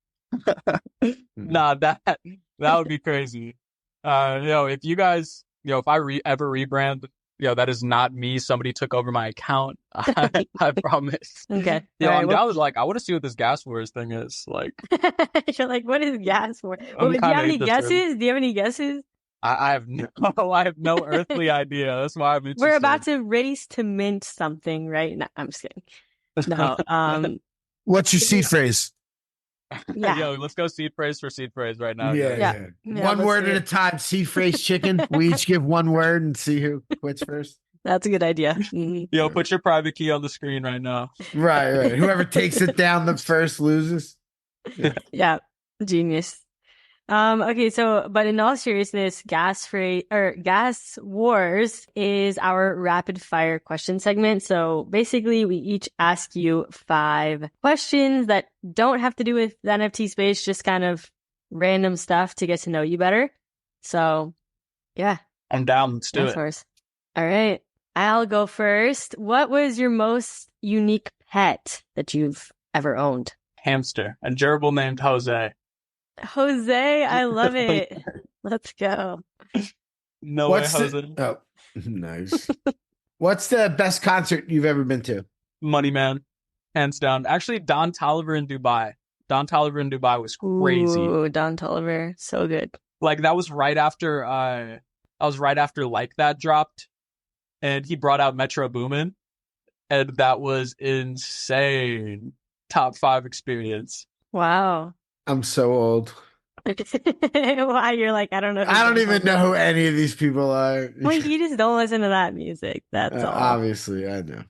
Nah, that would be crazy. If you guys, if I ever rebrand, that is not me. Somebody took over my account. I promise. Okay. I was like, I want to see what this gas wars thing is. Like, you're like, what is gas wars? Do you have any guesses? Do you have any guesses? I have no earthly idea. That's why I'm interested. We're about to race to mint something, right? No, I'm just kidding. No. What's your seed phrase? Yeah. Yo, let's go seed phrase for seed phrase right now. Yeah. One word at a time. Seed phrase chicken. We each give one word and see who quits first. That's a good idea. Mm-hmm. Yo, put your private key on the screen right now. Right. Whoever takes it down the first loses. Yeah. Genius. Okay, but in all seriousness, gas wars is our rapid fire question segment. So basically we each ask you 5 questions that don't have to do with the NFT space, just kind of random stuff to get to know you better. So yeah. I'm down. Let's do it. Wars. All right. I'll go first. What was your most unique pet that you've ever owned? Hamster. A gerbil named Jose. Jose, I love it. Let's go. No way, Jose. Oh, nice. What's the best concert you've ever been to? Money Man, hands down. Actually, Don Toliver in Dubai. Don Toliver in Dubai was crazy. Ooh, Don Toliver, so good. Like that was right after Like That dropped, and he brought out Metro Boomin, and that was insane. Top 5 experience. Wow. I'm so old. Why you're like, I don't know. I don't even know who any of these people are. Well, you just don't listen to that music. That's all. Obviously, I know.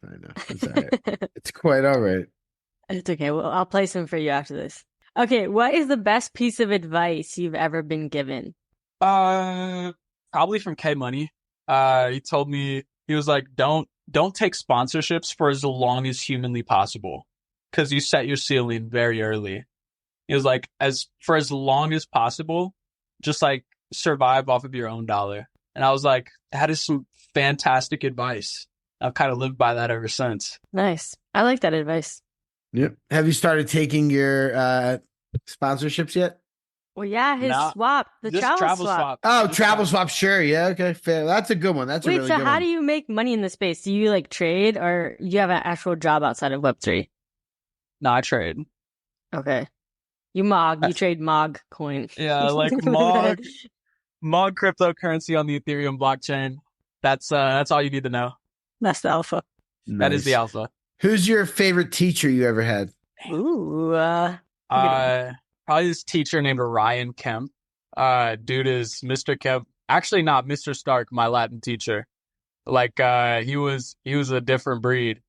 It's all right. It's quite all right. It's okay. Well, I'll play some for you after this. Okay, what is the best piece of advice you've ever been given? Probably from K Money. He told me, he was like, don't take sponsorships for as long as humanly possible, because you set your ceiling very early. He was like, as long as possible, just like survive off of your own dollar. And I was like, that is some fantastic advice. I've kind of lived by that ever since. Nice. I like that advice. Yep. Have you started taking your sponsorships yet? Well, yeah, his No, swap, the just travel swap. Oh, travel swap. Sure. Yeah. Okay. Fair. That's a good one. That's a Wait, really so good how one. do you make money in the space? Do you like trade or you have an actual job outside of Web3? No, I trade. Okay. You trade MOG coin. Yeah, like MOG cryptocurrency on the Ethereum blockchain. That's all you need to know. That's the alpha. That is the alpha. Who's your favorite teacher you ever had? Ooh. Probably this teacher named Ryan Kemp. Dude is Mr. Kemp. Actually, not Mr. Stark, my Latin teacher. Like, he was a different breed.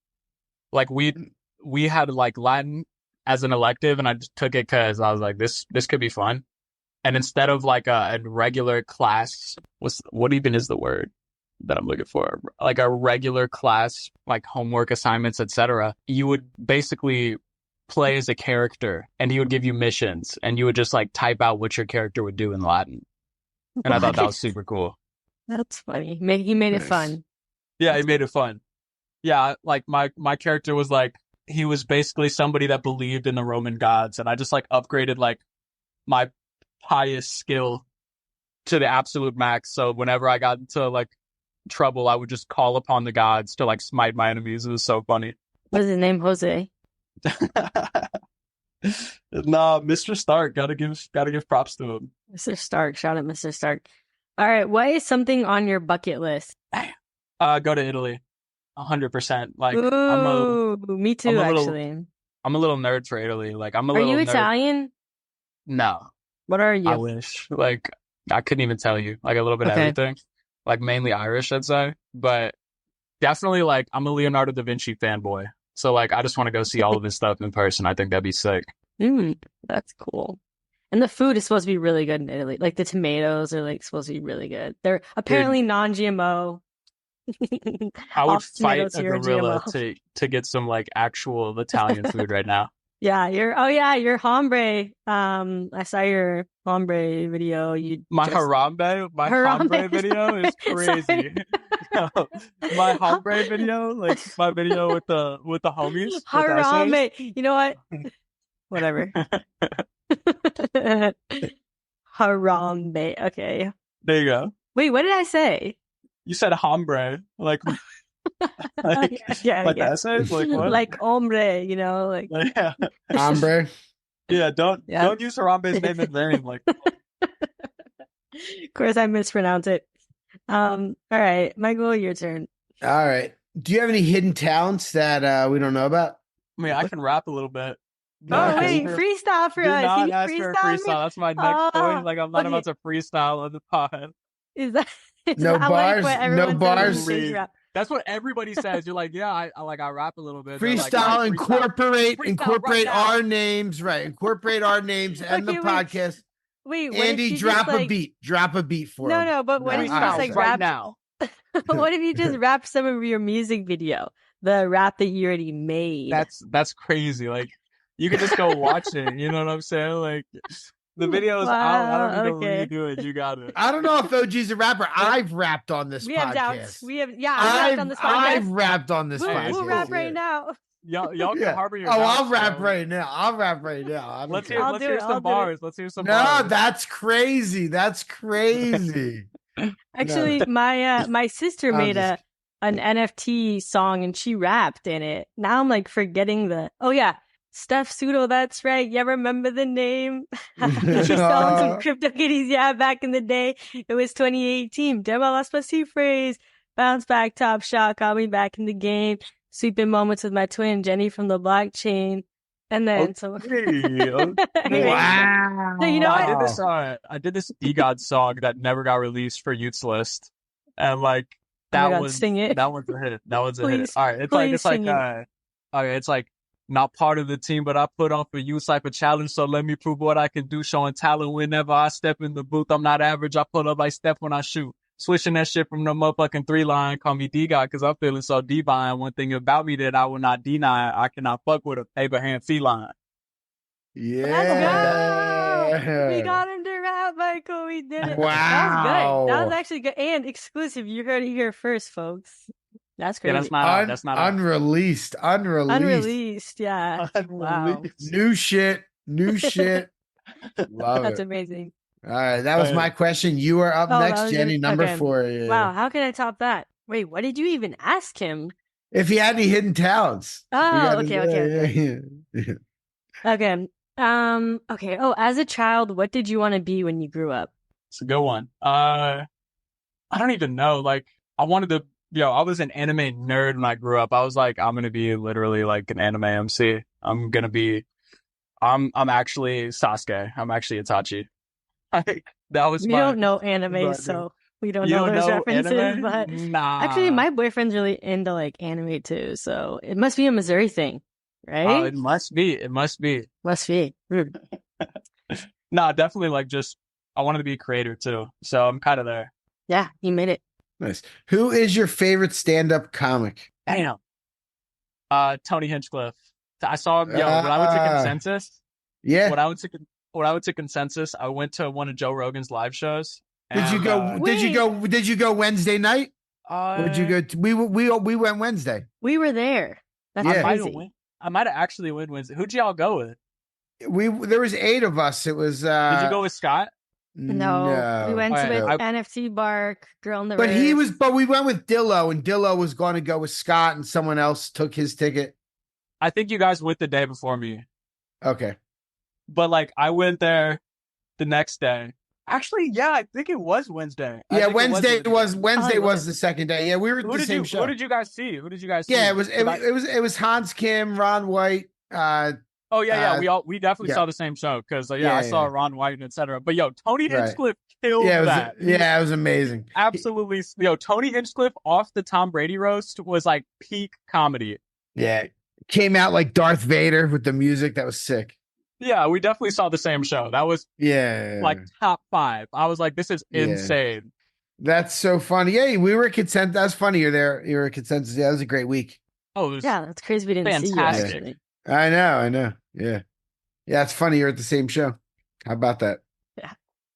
Like, we had like Latin as an elective, and I just took it because I was like, this could be fun. And instead of like a regular class, what even is the word that I'm looking for? Like a regular class, like homework assignments, etc. You would basically play as a character, and he would give you missions, and you would just like type out what your character would do in Latin. And I thought that was super cool. That's funny. He made it fun. Yeah, he made it fun. Yeah, like my character was like, he was basically somebody that believed in the Roman gods, and I just like upgraded like my pious skill to the absolute max. So whenever I got into like trouble, I would just call upon the gods to like smite my enemies. It was so funny. What's his name? Jose. Nah, Mr. Stark. Gotta give props to him. Mr. Stark. Shout out Mr. Stark. All right, what is something on your bucket list? Go to Italy. 100%. Like, ooh, me too, actually. I'm a little nerd for Italy. Like, I'm a Are little you nerd. Italian? No. What are you? I wish. Like, I couldn't even tell you. Like, a little bit of everything. Like, mainly Irish, I'd say. But definitely, like, I'm a Leonardo da Vinci fanboy. So, like, I just want to go see all of his stuff in person. I think that'd be sick. That's cool. And the food is supposed to be really good in Italy. Like, the tomatoes are, like, supposed to be really good. They're apparently non-GMO. I would fight a gorilla to get some like actual Italian food right now. Yeah, your hombre. I saw your hombre video. My hombre video is crazy. My hombre video, like my video with the homies. Harambe. You know what? Whatever. Harambe. Okay. There you go. Wait, what did I say? You said hombre, like yeah. The essays, like what? Like hombre, you know, like yeah. Hombre. Yeah, don't use Harambe's name in vain. Like, of course, I mispronounce it. All right, Michael, your turn. All right. Do you have any hidden talents that we don't know about? I mean, I can rap a little bit. Oh wait, freestyle for us. Do not ask for a freestyle. That's my next point. Like, I'm not about to freestyle on the pod. Is that? No bars, no bars. That's what everybody says. You're like, yeah, I rap a little bit. Freestyle, like, incorporate our names, right? Incorporate our names and the podcast. Wait, Andy, drop a beat. Drop a beat for him. No, but what if you just like right rap now? What if you just rap some of your music video, the rap that you already made? That's crazy. Like, you can just go watch it. You know what I'm saying? Like, the video is out. I don't need to redo it. You got it. I don't know if OG's a rapper. I've rapped on this podcast. Have doubts. I've rapped on this podcast. I've rapped on this podcast. We'll rap right now. Y'all can harbor your I'll rap right now. Let's hear some bars. Let's hear some bars. No, that's crazy. That's crazy. Actually, my sister made an NFT song and she rapped in it. Now I'm like forgetting Steph Pseudo, that's right. Yeah, remember the name? She's selling some crypto kitties. Yeah, back in the day. It was 2018. Demo las phrase. Bounce back, top shot. Got me back in the game. Sweeping moments with my twin, Jenny from the blockchain. And then so Okay. Wow. So you know what? I did this D-God song that never got released for Youth's List. And like Oh my that God, was sing it. that one's a hit. That one's a hit. Please, All right. It's please like sing it. okay, it's like not part of the team, but I put on for youth type of challenge. So let me prove what I can do, showing talent whenever I step in the booth. I'm not average. I pull up like Steph when I shoot. Switching that shit from the motherfucking 3-line, call me D-God because I'm feeling so divine. One thing about me that I will not deny, I cannot fuck with a paper hand feline. Let's go. We Yeah. got him to rap, Michael. We did it. Wow. That was good. That was actually good and exclusive. You heard it here first, folks. That's crazy. Yeah, that's not out. That's not out. Unreleased. Unreleased. Yeah. Wow. Unreleased. New shit. Love That's it. amazing. All right, that was my question. You are up Oh, that next, was Jenny. it? Number Okay. 4. Yeah. Wow. How can I top that? Wait, what did you even ask him? If he had any hidden talents. Oh, We gotta- okay. yeah. Okay. Okay. Oh, as a child, what did you want to be when you grew up? It's a good one. I don't even know. Like, I wanted to, I was an anime nerd when I grew up. I was like, I'm gonna be literally like an anime MC. I'm actually Sasuke. I'm actually Itachi. That was We don't know anime, so we don't You know don't those know references. anime? But Nah. actually, my boyfriend's really into like anime too, so it must be a Missouri thing, right? It must be. It must be. Must be. Rude. Nah, definitely like just, I wanted to be a creator too. So I'm kind of there. Yeah, you made it. Nice. Who is your favorite stand-up comic? Damn. Tony Hinchcliffe. I saw him, when I went to Consensus. Yeah. When I went to Consensus, I went to one of Joe Rogan's live shows. Did you go Wednesday night? Or did you go? We went Wednesday. We were there. That's Yeah. crazy. I might have actually went Wednesday. Who'd y'all go with? There was 8 of us. It was. Did you go with Scott? No, we went to Alright, NFT Bark, Girl in the But River. but we went with Dillo, and Dillo was going to go with Scott, and someone else took his ticket. I think you guys went the day before me. Okay. But like, I went there the next day. Actually, yeah, I think it was Wednesday. Yeah, Wednesday was the second day. Yeah, we were at Who the did same you? show. Who did you guys see? Yeah, it was Hans Kim, Ron White. Oh yeah. We definitely saw the same show because I saw Yeah. Ron White and etc. But Tony Right. Hinchcliffe killed Yeah, that. it was amazing. Absolutely. Tony Hinchcliffe off the Tom Brady roast was like peak comedy. Yeah, came out like Darth Vader with the music. That was sick. Yeah, we definitely saw the same show. That was Yeah, top 5. I was like, this is insane. That's so funny. Yeah, we were at Consensus. That's funny. You're there. You were at Consensus. Yeah, that was a great week. Oh, it was Yeah, that's crazy. We didn't see you fantastic. actually. I know. Yeah, it's funny. You're at the same show. How about that?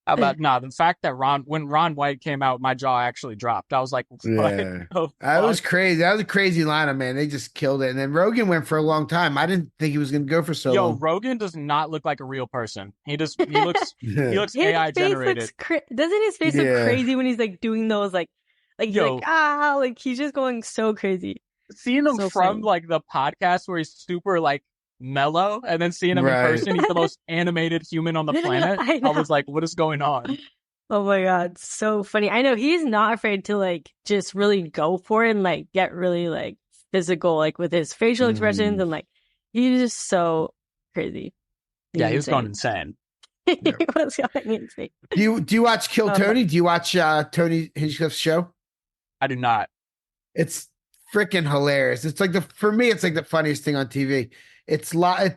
How about the fact that when Ron White came out, my jaw actually dropped. I was like, what? Yeah. the That was fuck? crazy. That was a crazy lineup, man. They just killed it. And then Rogan went for a long time. I didn't think he was going to go for so long. Rogan does not look like a real person. He looks His AI face generated. doesn't his face look Yeah. crazy when he's like doing those he's like he's just going so crazy. Seeing him So from funny. like the podcast where he's super like mellow, and then seeing him Right. in person, he's the most animated human on the planet. I know. I was like, what is going on? Oh my God, so funny. I know he's not afraid to like just really go for it and like get really like physical, like with his facial expressions, and like he's just so crazy. Yeah, he was going insane. He was going insane. Do you watch Kill Oh, Tony? Do you watch Tony Hinchcliffe's show? I do not. It's freaking hilarious. It's like for me, it's like the funniest thing on TV. It's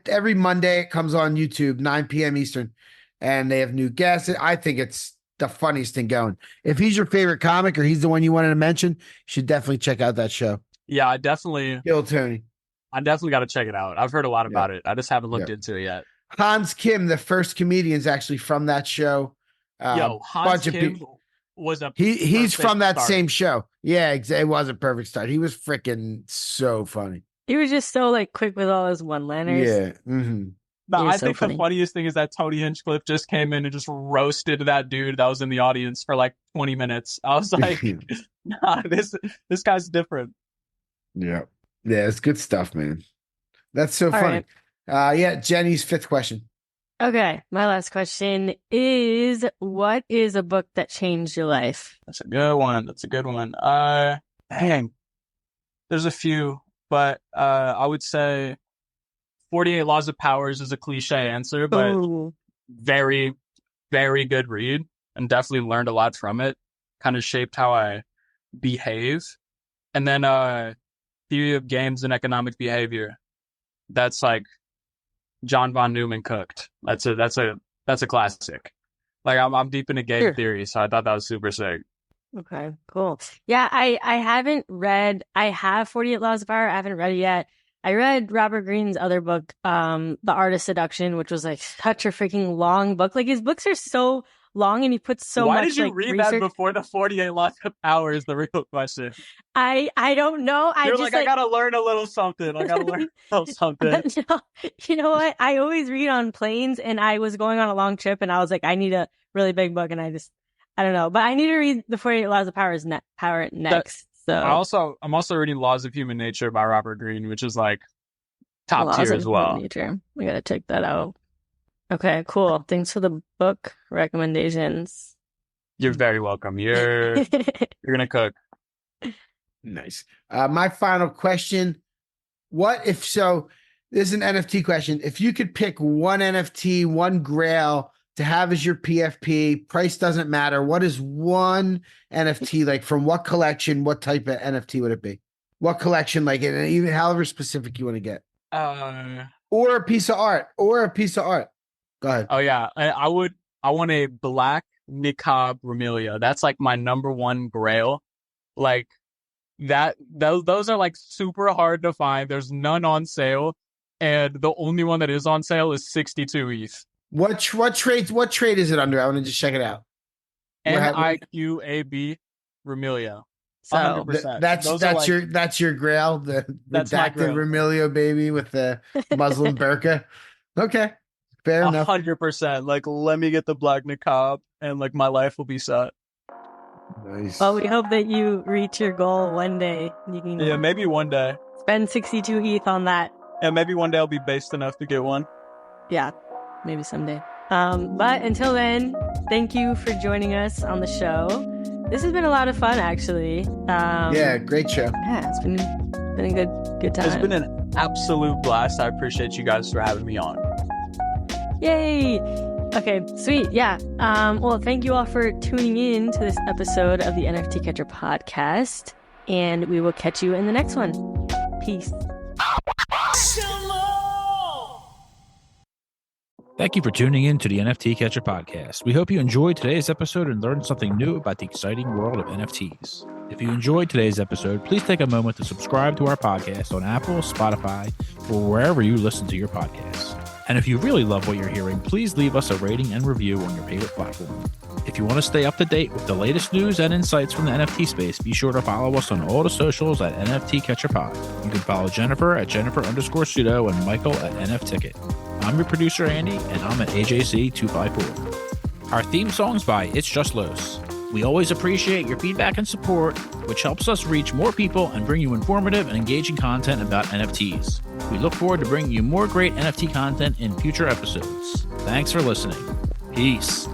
every Monday. It comes on YouTube, 9 p.m. Eastern, and they have new guests. I think it's the funniest thing going. If he's your favorite comic or he's the one you wanted to mention, you should definitely check out that show. Yeah, I definitely Kill Tony. got to check it out. I've heard a lot about it. I just haven't looked into it yet. Hans Kim, the first comedian, is actually from that show. Hans bunch of Kim people- was a he's perfect from that start. same show. Yeah, it was a perfect start. He was freaking so funny. He was just so like quick with all his one-liners. Yeah. Mm-hmm. No, He was I so think funny. the funniest thing is that Tony Hinchcliffe just came in and just roasted that dude that was in the audience for like 20 minutes. I was like, nah, this guy's different. Yeah. Yeah, it's good stuff, man. That's so All funny. Yeah, Jenny's 5th question. Okay, my last question is: what is a book that changed your life? That's a good one. Dang. There's a few, but I would say 48 Laws of Powers is a cliche answer, but very, very good read, and definitely learned a lot from it. Kind of shaped how I behave. And then Theory of Games and Economic Behavior. That's like John von Neumann cooked. That's a classic. Like I'm deep into game theory, so I thought that was super sick. Okay, cool. Yeah, I haven't read. I have 48 Laws of Power. I haven't read it yet. I read Robert Greene's other book, The Art of Seduction, which was like such a freaking long book. Like his books are so long, and he puts so much. Why did you like, read research. that before the 48 Laws of Power? Is the real question. I don't know. You're like, I gotta learn a little something. I gotta learn a little something. No, you know what? I always read on planes, and I was going on a long trip, and I was like, I need a really big book, and I don't know, but I need to read the 48 Laws of Power next. I'm also reading Laws of Human Nature by Robert Greene, which is like top tier as well. Nature. We gotta check that out. Okay, cool. Thanks for the book recommendations. You're very welcome. You're gonna cook. Nice. My final question: what if so? This is an NFT question. If you could pick one NFT, one Grail to have as your PFP, price doesn't matter. What is one NFT like? From what collection? What type of NFT would it be? What collection? Like, and even however specific you want to get. Or a piece of art. Go ahead. Oh yeah, I want a black niqab Ramelia. That's like my number one Grail. Like that. Those are like super hard to find. There's none on sale, and the only one that is on sale is 62 ETH. What trade is it under? I want to just check it out. NIQAB Ramelia. So 100%. That's your Grail, the redacted Ramelia baby with the Muslim burqa. Okay, fair enough. 100%. Like, let me get the black niqab, and like my life will be set. Nice. Well, we hope that you reach your goal one day. You can maybe one day. Spend 62 ETH on that. Yeah, maybe one day I'll be based enough to get one. Yeah, maybe someday. But until then, thank you for joining us on the show. This has been a lot of fun, actually. Yeah, great show. Yeah, it's been a good time. It's been an absolute blast. I appreciate you guys for having me on. Yay! Okay, sweet. Yeah. Well, thank you all for tuning in to this episode of the NFT Catcher podcast, and we will catch you in the next one. Peace. Thank you for tuning in to the NFT Catcher podcast. We hope you enjoyed today's episode and learned something new about the exciting world of NFTs. If you enjoyed today's episode, please take a moment to subscribe to our podcast on Apple, Spotify, or wherever you listen to your podcasts. And if you really love what you're hearing, please leave us a rating and review on your favorite platform. If you want to stay up to date with the latest news and insights from the NFT space, be sure to follow us on all the socials at NFT Catcher Pod. You can follow Jennifer at Jennifer_Pseudo and Michael at NFTicket. I'm your producer, Andy, and I'm at AJC254. Our theme song's by It's Just Los. We always appreciate your feedback and support, which helps us reach more people and bring you informative and engaging content about NFTs. We look forward to bringing you more great NFT content in future episodes. Thanks for listening. Peace.